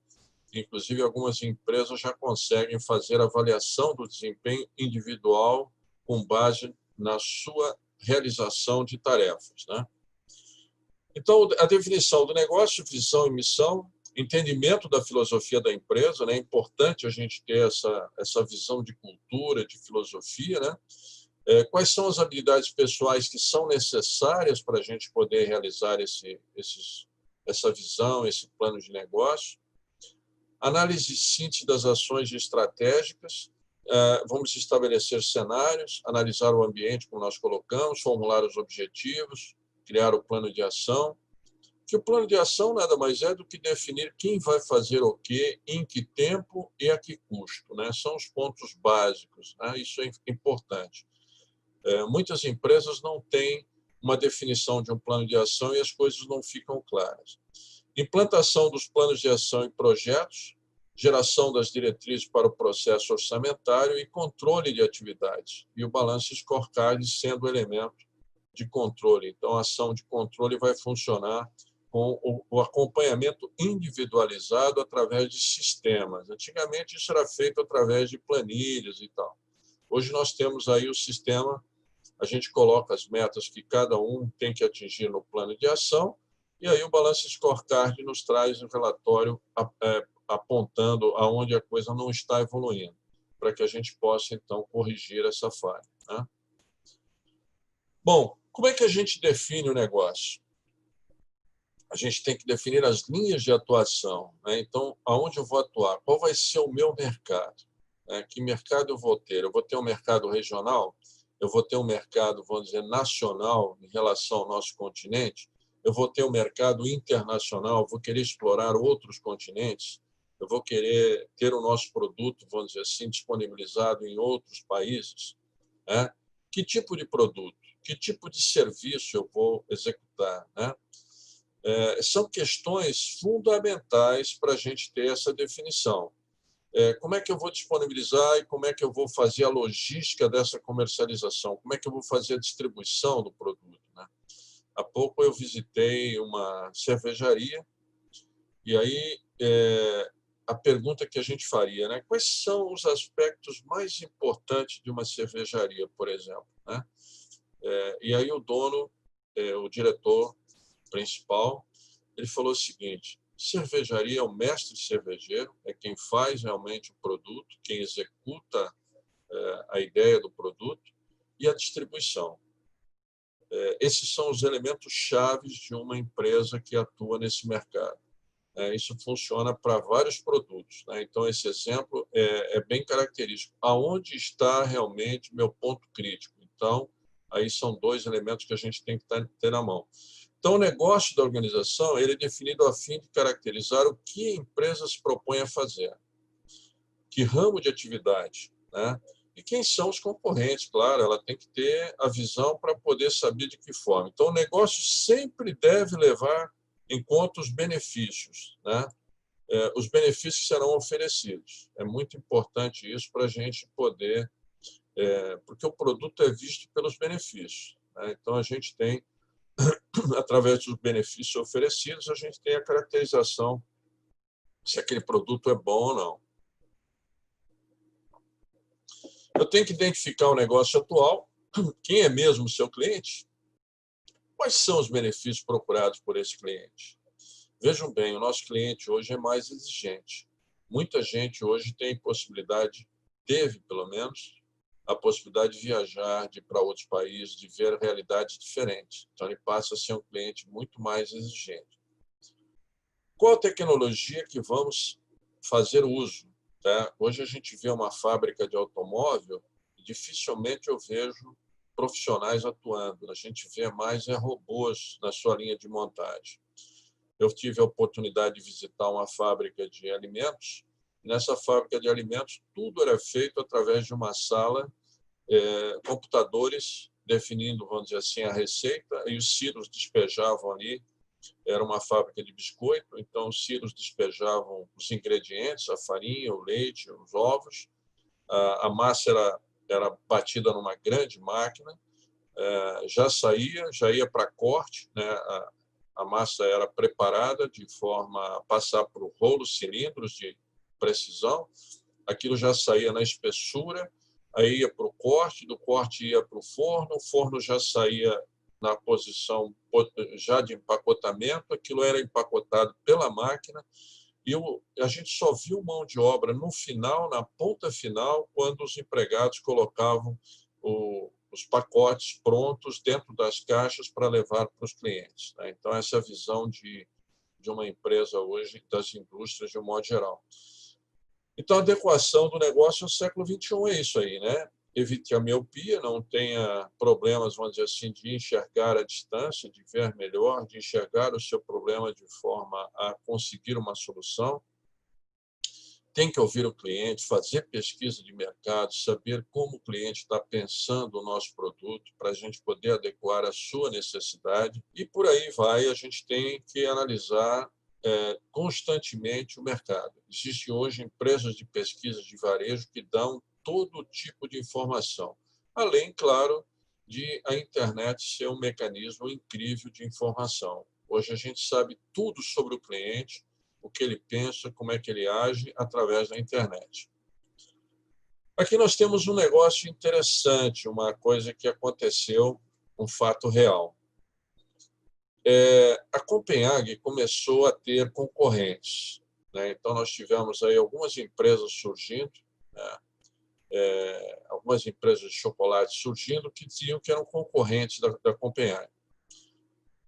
Inclusive, algumas empresas já conseguem fazer avaliação do desempenho individual com base na sua realização de tarefas, né? Então, a definição do negócio, visão e missão, entendimento da filosofia da empresa, né? É importante a gente ter essa visão de cultura, de filosofia, né? Quais são as habilidades pessoais que são necessárias para a gente poder realizar essa visão, esse plano de negócio? Análise e síntese das ações estratégicas, vamos estabelecer cenários, analisar o ambiente, como nós colocamos, formular os objetivos, criar o plano de ação, que o plano de ação nada mais é do que definir quem vai fazer o quê, em que tempo e a que custo, né? São os pontos básicos, né? Isso é importante. Muitas empresas não têm uma definição de um plano de ação e as coisas não ficam claras. Implantação dos planos de ação e projetos, geração das diretrizes para o processo orçamentário e controle de atividades. E o balanço scorecard sendo elemento de controle. Então, a ação de controle vai funcionar com o acompanhamento individualizado através de sistemas. Antigamente, isso era feito através de planilhas e tal. Hoje, nós temos aí o sistema a gente coloca as metas que cada um tem que atingir no plano de ação, e aí o Balance Scorecard nos traz um relatório apontando aonde a coisa não está evoluindo, para que a gente possa, então, corrigir essa falha, né? Bom, como é que a gente define o negócio? A gente tem que definir as linhas de atuação, né? Então, aonde eu vou atuar? Qual vai ser o meu mercado? Que mercado eu vou ter? Eu vou ter um mercado regional? Eu vou ter um mercado, vamos dizer, nacional em relação ao nosso continente? Eu vou ter um mercado internacional? Eu vou querer explorar outros continentes? Eu vou querer ter o nosso produto, vamos dizer assim, disponibilizado em outros países, né? Que tipo de produto? Que tipo de serviço eu vou executar, né? São questões fundamentais para a gente ter essa definição. Como é que eu vou disponibilizar e como é que eu vou fazer a logística dessa comercialização? Como é que eu vou fazer a distribuição do produto, né? Há pouco eu visitei uma cervejaria e aí a pergunta que a gente faria, né? Quais são os aspectos mais importantes de uma cervejaria, por exemplo, né? E aí o dono, o diretor principal, ele falou o seguinte: cervejaria é o mestre cervejeiro, é quem faz realmente o produto, quem executa a ideia do produto, e a distribuição. Esses são os elementos chaves de uma empresa que atua nesse mercado. Isso funciona para vários produtos, né? Então, esse exemplo é bem característico. Aonde está realmente meu ponto crítico? Então, aí são dois elementos que a gente tem que ter na mão. Então, o negócio da organização ele é definido a fim de caracterizar o que a empresa se propõe a fazer, que ramo de atividade, né? E quem são os concorrentes, claro, ela tem que ter a visão para poder saber de que forma. Então, o negócio sempre deve levar em conta os benefícios, né? Os benefícios que serão oferecidos. É muito importante isso para a gente poder, porque o produto é visto pelos benefícios, né? Então, a gente tem, através dos benefícios oferecidos, a gente tem a caracterização se aquele produto é bom ou não. Eu tenho que identificar o negócio atual, quem é mesmo o seu cliente, quais são os benefícios procurados por esse cliente. Vejam bem, o nosso cliente hoje é mais exigente. Muita gente hoje tem possibilidade, teve pelo menos, a possibilidade de viajar, de ir para outros países, de ver realidades diferentes. Então, ele passa a ser um cliente muito mais exigente. Qual a tecnologia que vamos fazer uso? Tá? Hoje a gente vê uma fábrica de automóvel e dificilmente eu vejo profissionais atuando. A gente vê mais robôs na sua linha de montagem. Eu tive a oportunidade de visitar uma fábrica de alimentos. Nessa fábrica de alimentos, tudo era feito através de uma sala, computadores definindo, vamos dizer assim, a receita, e os silos despejavam ali. Era uma fábrica de biscoito, então os silos despejavam os ingredientes, a farinha, o leite, os ovos. A massa era batida numa grande máquina, já saía, já ia para corte, né? A massa era preparada de forma a passar por rolos cilindros de precisão, aquilo já saía na espessura, aí ia para o corte, do corte ia para o forno já saía na posição já de empacotamento, aquilo era empacotado pela máquina, e a gente só viu mão de obra no final, na ponta final, quando os empregados colocavam os pacotes prontos dentro das caixas para levar para os clientes, né? Então, essa é a visão de uma empresa hoje, das indústrias de um modo geral. Então, a adequação do negócio ao século XXI é isso aí, né? Evite a miopia, não tenha problemas, vamos dizer assim, de enxergar a distância, de ver melhor, de enxergar o seu problema de forma a conseguir uma solução. Tem que ouvir o cliente, fazer pesquisa de mercado, saber como o cliente está pensando o nosso produto para a gente poder adequar a sua necessidade. E por aí vai, a gente tem que analisar constantemente o mercado. Existem hoje empresas de pesquisa de varejo que dão todo tipo de informação, além, claro, de a internet ser um mecanismo incrível de informação. Hoje a gente sabe tudo sobre o cliente, o que ele pensa, como é que ele age através da internet. Aqui nós temos um negócio interessante, uma coisa que aconteceu, um fato real. A Copenhague começou a ter concorrentes, né? Então, nós tivemos aí algumas empresas surgindo, né? Algumas empresas de chocolate surgindo que diziam que eram concorrentes da Copenhague.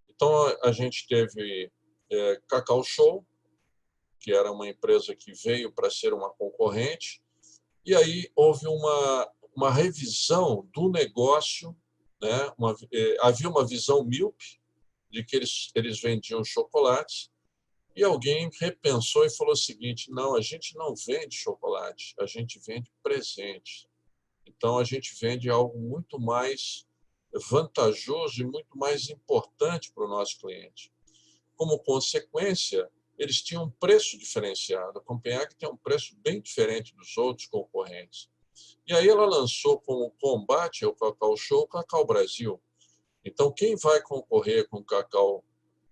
Então, a gente teve Cacau Show, que era uma empresa que veio para ser uma concorrente, e aí houve uma revisão do negócio, né? Havia uma visão míope de que eles vendiam chocolates, e alguém repensou e falou o seguinte: não, a gente não vende chocolate, a gente vende presente. Então, a gente vende algo muito mais vantajoso e muito mais importante para o nosso cliente. Como consequência, eles tinham um preço diferenciado. A Copenhague tem um preço bem diferente dos outros concorrentes. E aí ela lançou como combate ao Cacau Show o Cacau Brasil. Então, quem vai concorrer com o Cacau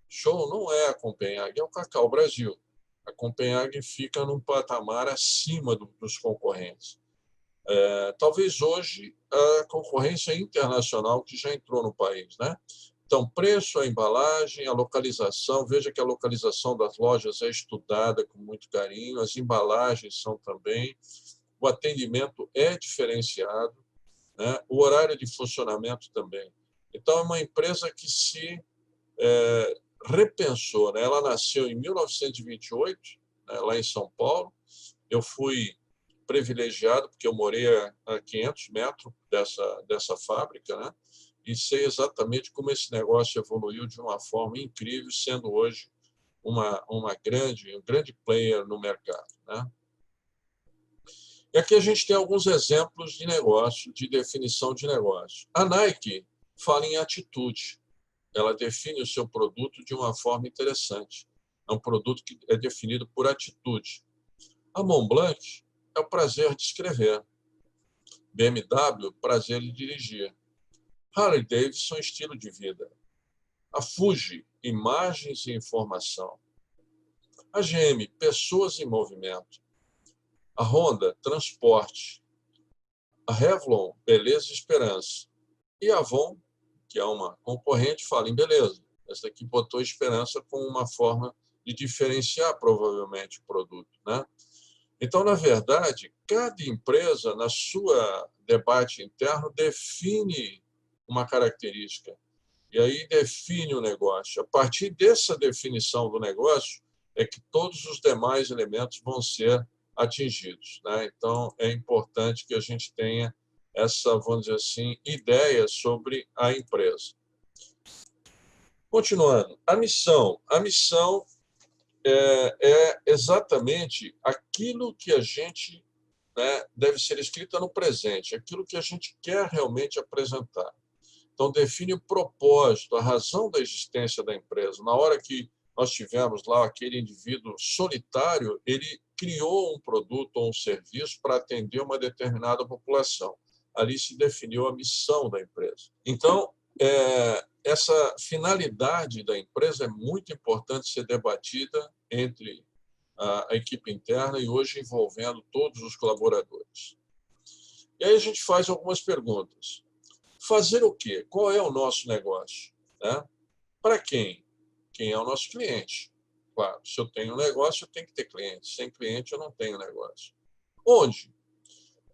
Show não é a Copenhague, é o Cacau Brasil. A Copenhague fica num patamar acima dos concorrentes. Talvez hoje a concorrência internacional que já entrou no país, né? Então, preço, a embalagem, a localização. Veja que a localização das lojas é estudada com muito carinho, as embalagens são também, o atendimento é diferenciado, né? O horário de funcionamento também. Então, é uma empresa que se repensou, né? Ela nasceu em 1928, né, lá em São Paulo. Eu fui privilegiado, porque eu morei a 500 metros dessa fábrica, né? E sei exatamente como esse negócio evoluiu de uma forma incrível, sendo hoje um grande player no mercado, né? E aqui a gente tem alguns exemplos de negócio, de definição de negócio. A Nike fala em atitude. Ela define o seu produto de uma forma interessante. É um produto que é definido por atitude. A Montblanc é o prazer de escrever. BMW, prazer de dirigir. Harley Davidson, estilo de vida. A Fuji, imagens e informação. A GM, pessoas em movimento. A Honda, transporte. A Revlon, beleza e esperança. E a Avon, que é uma concorrente, fala em beleza. Essa aqui botou esperança como uma forma de diferenciar provavelmente o produto, né? Então, na verdade, cada empresa, na sua debate interno, define uma característica e aí define o negócio. A partir dessa definição do negócio é que todos os demais elementos vão ser atingidos, né? Então, é importante que a gente tenha essa, vamos dizer assim, ideia sobre a empresa. Continuando, a missão. A missão é exatamente aquilo que a gente, né, deve ser escrita no presente, aquilo que a gente quer realmente apresentar. Então, define o propósito, a razão da existência da empresa. Na hora que nós tivemos lá aquele indivíduo solitário, ele criou um produto ou um serviço para atender uma determinada população. Ali se definiu a missão da empresa. Então, essa finalidade da empresa é muito importante ser debatida entre a equipe interna e hoje envolvendo todos os colaboradores. E aí a gente faz algumas perguntas. Fazer o quê? Qual é o nosso negócio? Né? Para quem? Quem é o nosso cliente? Claro, se eu tenho um negócio, eu tenho que ter cliente. Sem cliente, eu não tenho negócio. Onde?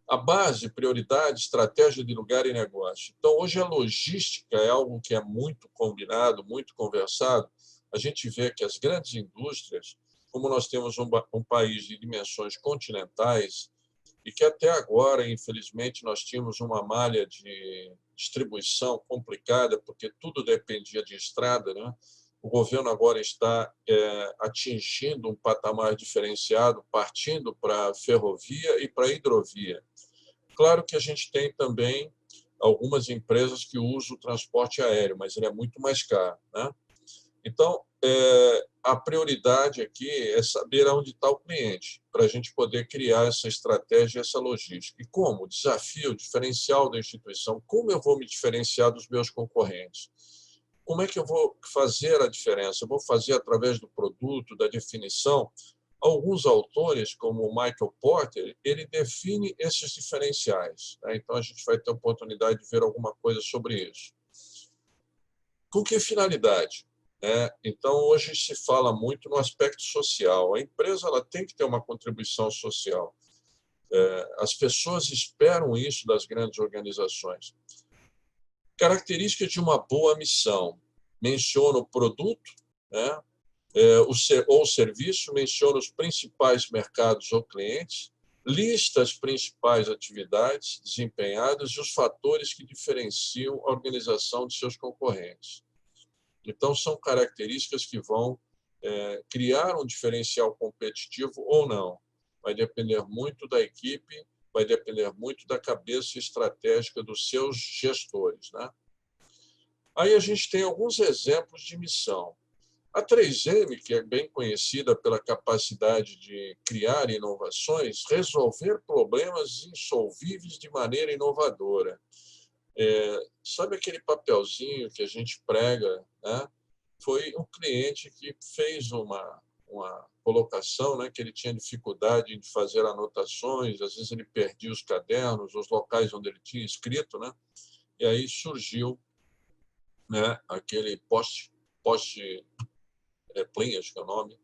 A base, prioridade, estratégia de lugar e negócio. Então, hoje a logística é algo que é muito combinado, muito conversado. A gente vê que as grandes indústrias, como nós temos um país de dimensões continentais, e que até agora, infelizmente, nós tínhamos uma malha de distribuição complicada, porque tudo dependia de estrada, né? O governo agora está atingindo um patamar diferenciado, partindo para ferrovia e para hidrovia. Claro que a gente tem também algumas empresas que usam o transporte aéreo, mas ele é muito mais caro, né? Então, a prioridade aqui é saber onde está o cliente, para a gente poder criar essa estratégia, essa logística. E como? O desafio, o diferencial da instituição. Como eu vou me diferenciar dos meus concorrentes? Como é que eu vou fazer a diferença? Eu vou fazer através do produto, da definição? Alguns autores, como o Michael Porter, ele define esses diferenciais, né? Então, a gente vai ter a oportunidade de ver alguma coisa sobre isso. Com que finalidade? Então, hoje se fala muito no aspecto social. A empresa ela tem que ter uma contribuição social. As pessoas esperam isso das grandes organizações. Características de uma boa missão. Menciona o produto, né? Ou serviço, menciona os principais mercados ou clientes, lista as principais atividades desempenhadas e os fatores que diferenciam a organização de seus concorrentes. Então, são características que vão criar um diferencial competitivo ou não. Vai depender muito da equipe, vai depender muito da cabeça estratégica dos seus gestores, né? Aí a gente tem alguns exemplos de missão. A 3M, que é bem conhecida pela capacidade de criar inovações, resolver problemas insolvíveis de maneira inovadora. Sabe aquele papelzinho que a gente prega, né? Foi um cliente que fez uma colocação, né, que ele tinha dificuldade de fazer anotações, às vezes ele perdia os cadernos, os locais onde ele tinha escrito, né? E aí surgiu, né, aquele Plin, acho que é o nome,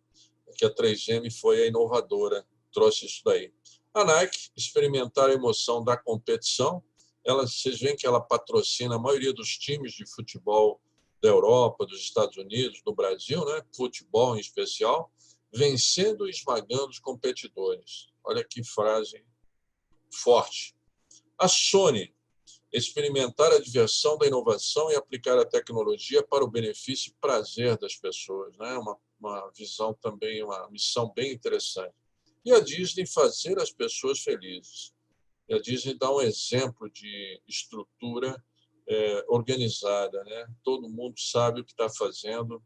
que a 3M foi a inovadora, trouxe isso daí. A Nike, experimentar a emoção da competição, vocês veem que ela patrocina a maioria dos times de futebol da Europa, dos Estados Unidos, do Brasil, né? Futebol em especial, vencendo e esmagando os competidores. Olha que frase forte. A Sony, experimentar a diversão da inovação e aplicar a tecnologia para o benefício e prazer das pessoas, né? Uma visão também, uma missão bem interessante. E a Disney, fazer as pessoas felizes. E a Disney dá um exemplo de estrutura organizada, né? Todo mundo sabe o que está fazendo.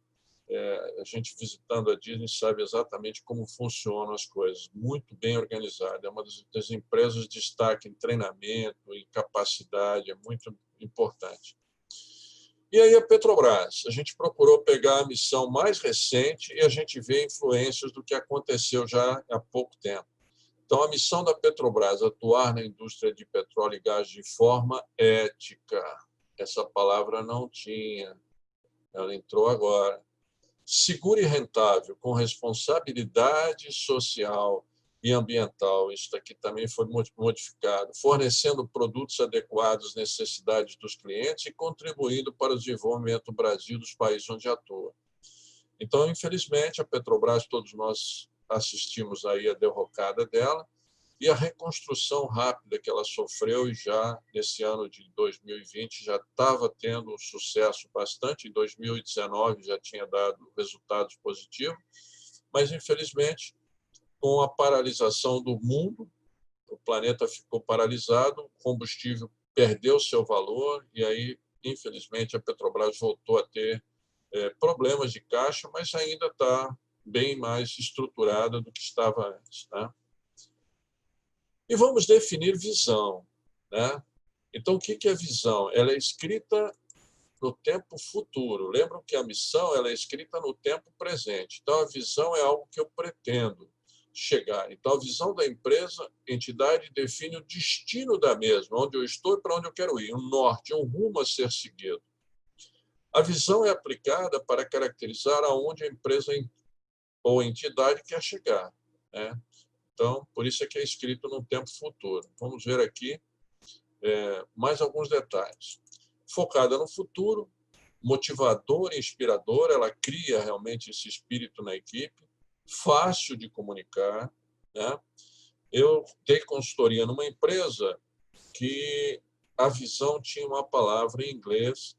A gente visitando a Disney sabe exatamente como funcionam as coisas, muito bem organizada. É uma das empresas de destaque em treinamento, em capacidade, é muito importante. E aí a Petrobras, a gente procurou pegar a missão mais recente e a gente vê influências do que aconteceu já há pouco tempo. Então, a missão da Petrobras, atuar na indústria de petróleo e gás de forma ética. Essa palavra não tinha, ela entrou agora. Seguro e rentável, com responsabilidade social e ambiental. Isso aqui também foi modificado. Fornecendo produtos adequados às necessidades dos clientes e contribuindo para o desenvolvimento do Brasil e dos países onde atua. Então, infelizmente, a Petrobras, todos nós assistimos aí a derrocada dela e a reconstrução rápida que ela sofreu, e já nesse ano de 2020 já estava tendo um sucesso bastante, em 2019 já tinha dado resultados positivos, mas, infelizmente, com a paralisação do mundo, o planeta ficou paralisado, o combustível perdeu seu valor, e aí, infelizmente, a Petrobras voltou a ter problemas de caixa, mas ainda está bem mais estruturada do que estava antes, né? E vamos definir visão, né? Então, o que é visão? Ela é escrita no tempo futuro. Lembram que a missão ela é escrita no tempo presente. Então, a visão é algo que eu pretendo chegar. Então, a visão da empresa, entidade, define o destino da mesma, onde eu estou e para onde eu quero ir, um norte, um rumo a ser seguido. A visão é aplicada para caracterizar aonde a empresa ou entidade quer chegar, né? Então, por isso é que é escrito no tempo futuro. Vamos ver aqui mais alguns detalhes. Focada no futuro, motivadora e inspiradora, ela cria realmente esse espírito na equipe, fácil de comunicar, né? Eu dei consultoria numa empresa que a visão tinha uma palavra em inglês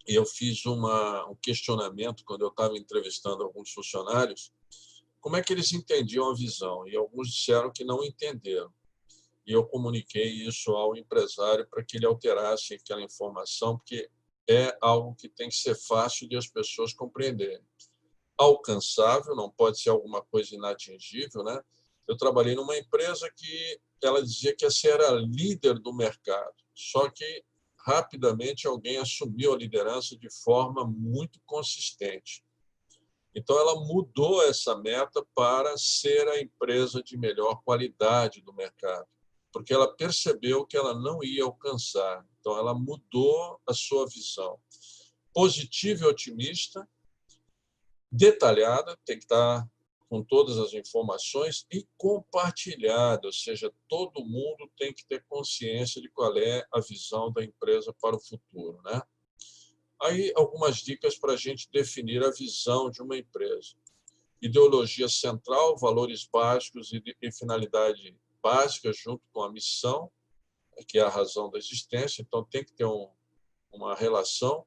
e eu fiz um questionamento quando eu estava entrevistando alguns funcionários, como é que eles entendiam a visão, e alguns disseram que não entenderam. E eu comuniquei isso ao empresário para que ele alterasse aquela informação, porque é algo que tem que ser fácil de as pessoas compreenderem. Alcançável, não pode ser alguma coisa inatingível, né? Eu trabalhei numa empresa que ela dizia que essa era a líder do mercado, só que rapidamente alguém assumiu a liderança de forma muito consistente. Então, ela mudou essa meta para ser a empresa de melhor qualidade do mercado, porque ela percebeu que ela não ia alcançar. Então, ela mudou a sua visão. Positiva e otimista, detalhada, tem que estar com todas as informações e compartilhada, ou seja, todo mundo tem que ter consciência de qual é a visão da empresa para o futuro, né? Aí, algumas dicas para a gente definir a visão de uma empresa. Ideologia central, valores básicos e finalidade básica junto com a missão, que é a razão da existência, então tem que ter uma relação.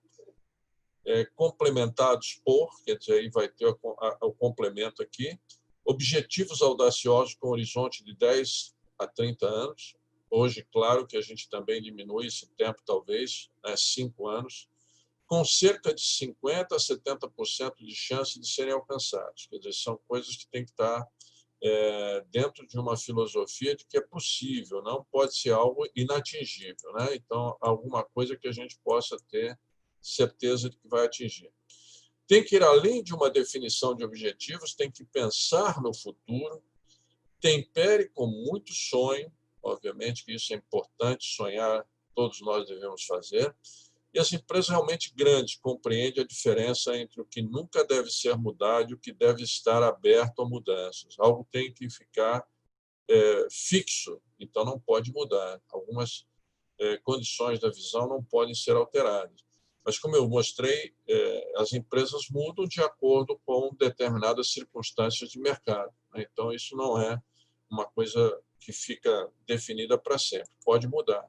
Complementados por, quer dizer, aí vai ter o complemento aqui, objetivos audaciosos com horizonte de 10 a 30 anos. Hoje, claro que a gente também diminui esse tempo, talvez, 5 anos, com cerca de 50% a 70% de chance de serem alcançados. Quer dizer, são coisas que têm que estar dentro de uma filosofia de que é possível, não pode ser algo inatingível, né? Então, alguma coisa que a gente possa ter certeza de que vai atingir. Tem que ir além de uma definição de objetivos, tem que pensar no futuro, tempere com muito sonho, obviamente que isso é importante, sonhar todos nós devemos fazer, e as empresas realmente grandes compreendem a diferença entre o que nunca deve ser mudado e o que deve estar aberto a mudanças. Algo tem que ficar fixo, então não pode mudar. Algumas condições da visão não podem ser alteradas. Mas, como eu mostrei, as empresas mudam de acordo com determinadas circunstâncias de mercado. Então, isso não é uma coisa que fica definida para sempre. Pode mudar.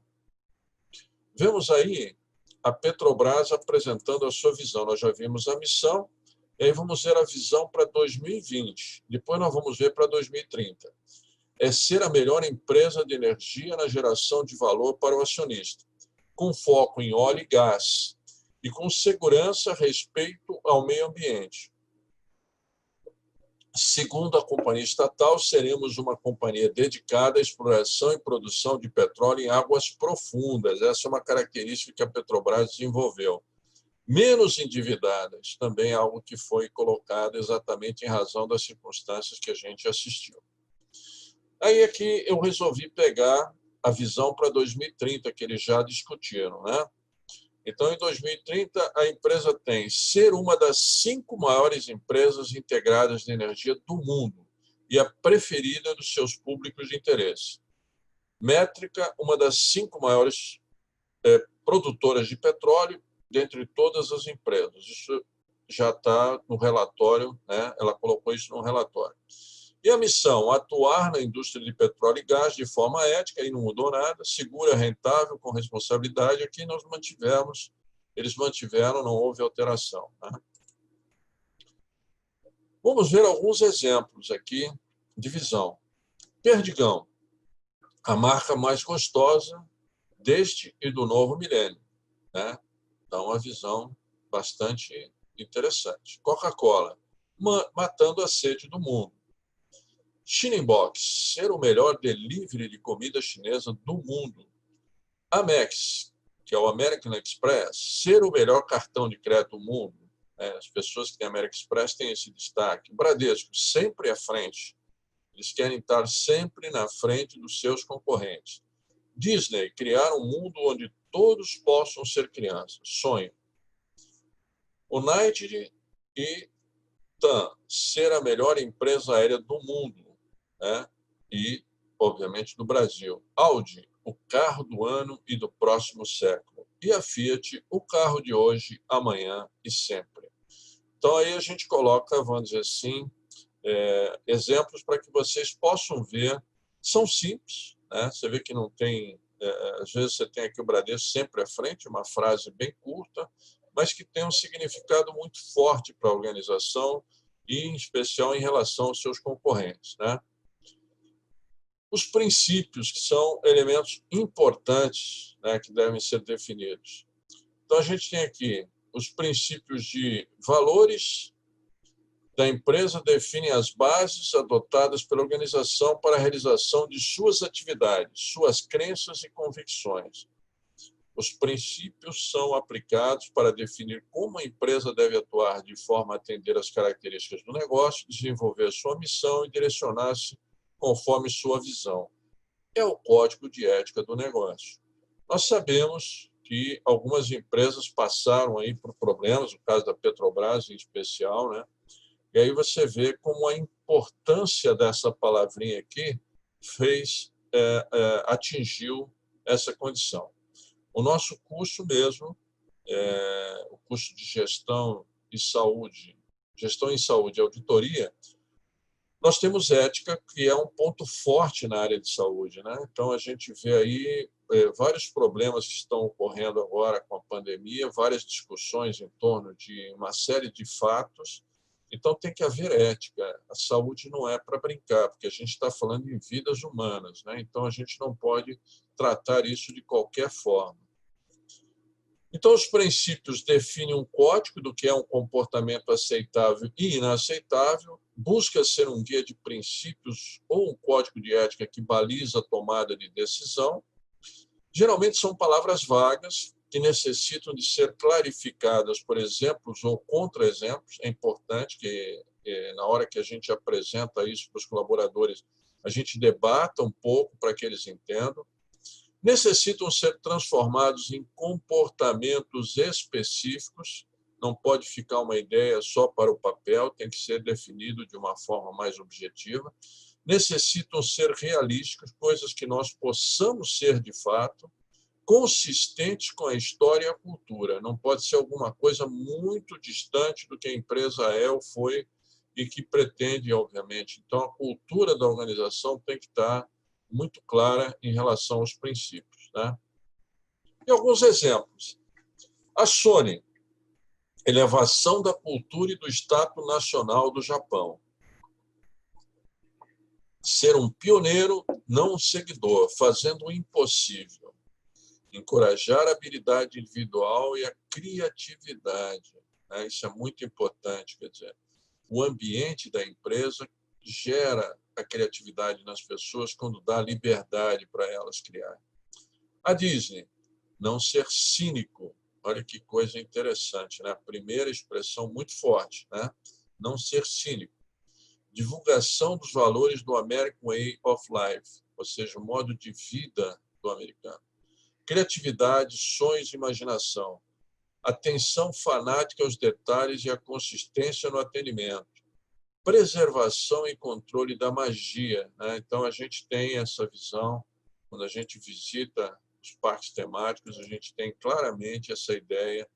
Vemos aí a Petrobras apresentando a sua visão. Nós já vimos a missão, e aí vamos ver a visão para 2020. Depois nós vamos ver para 2030. É ser a melhor empresa de energia na geração de valor para o acionista, com foco em óleo e gás, e com segurança, respeito ao meio ambiente. Segundo a companhia estatal, seremos uma companhia dedicada à exploração e produção de petróleo em águas profundas. Essa é uma característica que a Petrobras desenvolveu. Menos endividadas, também é algo que foi colocado exatamente em razão das circunstâncias que a gente assistiu. Aí aqui eu resolvi pegar a visão para 2030, que eles já discutiram, né? Então, em 2030, a empresa tem ser uma das 5 maiores empresas integradas de energia do mundo e a preferida dos seus públicos de interesse. Métrica, uma das 5 maiores produtoras de petróleo dentre todas as empresas. Isso já está no relatório, né? Ela colocou isso no relatório. E a missão, atuar na indústria de petróleo e gás de forma ética, aí não mudou nada, segura, rentável, com responsabilidade, aqui nós mantivemos, eles mantiveram, não houve alteração. Né? Vamos ver alguns exemplos aqui de visão. Perdigão, a marca mais gostosa deste e do novo milênio. Né? Dá uma visão bastante interessante. Coca-Cola, matando a sede do mundo. Shinebox, ser o melhor delivery de comida chinesa do mundo. Amex, que é o American Express, ser o melhor cartão de crédito do mundo. As pessoas que têm American Express têm esse destaque. Bradesco, sempre à frente. Eles querem estar sempre na frente dos seus concorrentes. Disney, criar um mundo onde todos possam ser crianças. Sonho. United e TAM, ser a melhor empresa aérea do mundo. Né? E, obviamente, do Brasil. Audi, o carro do ano e do próximo século. E a Fiat, o carro de hoje, amanhã e sempre. Então, aí a gente coloca, vamos dizer assim, exemplos para que vocês possam ver. São simples, né? Você vê que não tem... às vezes você tem aqui o Bradesco sempre à frente, uma frase bem curta, mas que tem um significado muito forte para a organização e, em especial, em relação aos seus concorrentes, né? Os princípios, que são elementos importantes, né, que devem ser definidos. Então, a gente tem aqui os princípios de valores da empresa, definem as bases adotadas pela organização para a realização de suas atividades, suas crenças e convicções. Os princípios são aplicados para definir como a empresa deve atuar de forma a atender às características do negócio, desenvolver sua missão e direcionar-se conforme sua visão. É o código de ética do negócio. Nós sabemos que algumas empresas passaram aí por problemas, no caso da Petrobras em especial, né? E aí você vê como a importância dessa palavrinha aqui atingiu essa condição. O nosso curso mesmo, o curso de gestão em saúde e auditoria, nós temos ética, que é um ponto forte na área de saúde, né? Então, a gente vê aí vários problemas que estão ocorrendo agora com a pandemia, várias discussões em torno de uma série de fatos. Então, tem que haver ética. A saúde não é para brincar, porque a gente está falando em vidas humanas, né? Então, a gente não pode tratar isso de qualquer forma. Então, os princípios definem um código do que é um comportamento aceitável e inaceitável, busca ser um guia de princípios ou um código de ética que baliza a tomada de decisão. Geralmente são palavras vagas que necessitam de ser clarificadas por exemplos ou contra-exemplos. É importante que, na hora que a gente apresenta isso para os colaboradores, a gente debata um pouco para que eles entendam. Necessitam ser transformados em comportamentos específicos, não pode ficar uma ideia só para o papel, tem que ser definido de uma forma mais objetiva. Necessitam ser realísticos, coisas que nós possamos ser de fato, consistentes com a história e a cultura. Não pode ser alguma coisa muito distante do que a empresa é ou foi e que pretende, obviamente. Então, a cultura da organização tem que estar muito clara em relação aos princípios, né? E alguns exemplos. A Sony, elevação da cultura e do status nacional do Japão. Ser um pioneiro, não um seguidor, fazendo o impossível. Encorajar a habilidade individual e a criatividade, né? Isso é muito importante, quer dizer, o ambiente da empresa gera a criatividade nas pessoas quando dá liberdade para elas criarem. A Disney, não ser cínico. Olha que coisa interessante, né? A primeira expressão muito forte, né? Não ser cínico. Divulgação dos valores do American Way of Life, ou seja, o modo de vida do americano. Criatividade, sonhos e imaginação. Atenção fanática aos detalhes e a consistência no atendimento. Preservação e controle da magia, né? Então, a gente tem essa visão, quando a gente visita os parques temáticos, a gente tem claramente essa ideia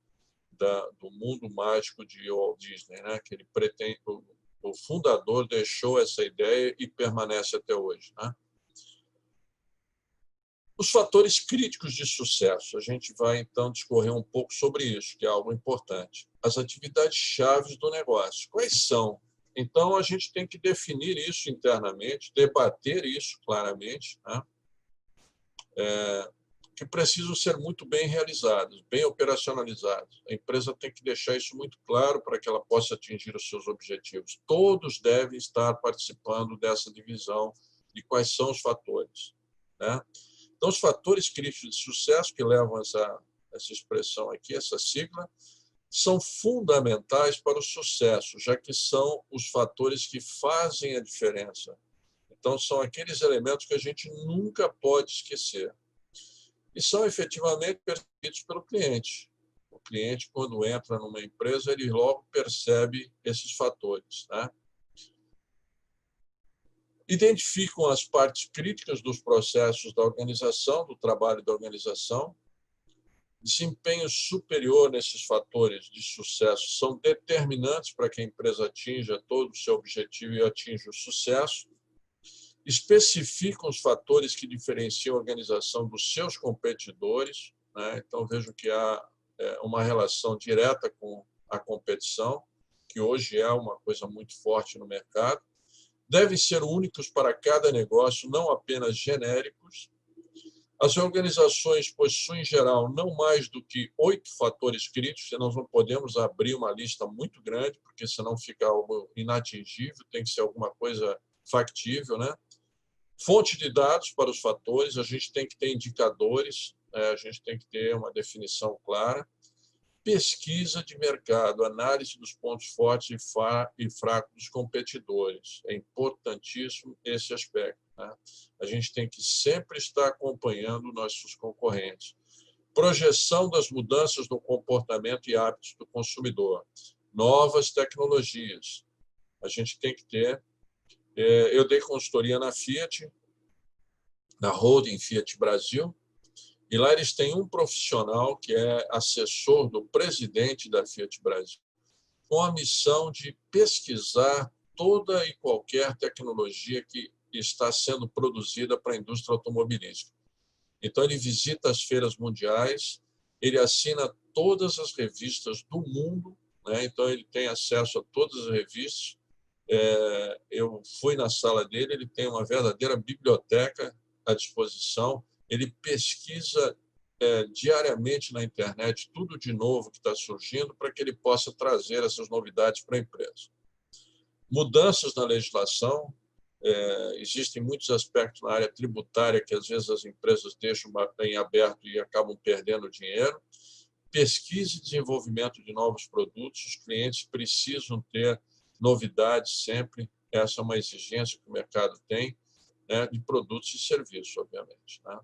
do mundo mágico de Walt Disney, né? Que ele pretende, o fundador deixou essa ideia e permanece até hoje, né? Os fatores críticos de sucesso, a gente vai então discorrer um pouco sobre isso, que é algo importante. As atividades chaves do negócio, quais são? Então, a gente tem que definir isso internamente, debater isso claramente, né? Que precisam ser muito bem realizados, bem operacionalizados. A empresa tem que deixar isso muito claro para que ela possa atingir os seus objetivos. Todos devem estar participando dessa divisão de quais são os fatores, né? Então, os fatores críticos de sucesso que levam essa expressão aqui, essa sigla, são fundamentais para o sucesso, já que são os fatores que fazem a diferença. Então, são aqueles elementos que a gente nunca pode esquecer. E são efetivamente percebidos pelo cliente. O cliente, quando entra numa empresa, ele logo percebe esses fatores, né? Identificam as partes críticas dos processos da organização, do trabalho da organização. Desempenho superior nesses fatores de sucesso são determinantes para que a empresa atinja todo o seu objetivo e atinja o sucesso. Especificam os fatores que diferenciam a organização dos seus competidores, né? Então, vejo que há uma relação direta com a competição, que hoje é uma coisa muito forte no mercado. Devem ser únicos para cada negócio, não apenas genéricos. As organizações possuem, em geral, não mais do que 8 fatores críticos, e nós não podemos abrir uma lista muito grande, porque senão fica algo inatingível, tem que ser alguma coisa factível, né? Fonte de dados para os fatores, a gente tem que ter indicadores, a gente tem que ter uma definição clara. Pesquisa de mercado, análise dos pontos fortes e fracos dos competidores. É importantíssimo esse aspecto, né? A gente tem que sempre estar acompanhando nossos concorrentes. Projeção das mudanças no comportamento e hábitos do consumidor. Novas tecnologias. A gente tem que ter. Eu dei consultoria na Fiat, na Holding Fiat Brasil, e lá eles têm um profissional que é assessor do presidente da Fiat Brasil, com a missão de pesquisar toda e qualquer tecnologia que está sendo produzida para a indústria automobilística. Então, ele visita as feiras mundiais, ele assina todas as revistas do mundo, né? Então, ele tem acesso a todas as revistas. Eu fui na sala dele, ele tem uma verdadeira biblioteca à disposição, ele pesquisa diariamente na internet tudo de novo que está surgindo para que ele possa trazer essas novidades para a empresa. Mudanças na legislação, existem muitos aspectos na área tributária que às vezes as empresas deixam em aberto e acabam perdendo dinheiro. Pesquisa e desenvolvimento de novos produtos, os clientes precisam ter novidades sempre, essa é uma exigência que o mercado tem, né, de produtos e serviços, obviamente, né?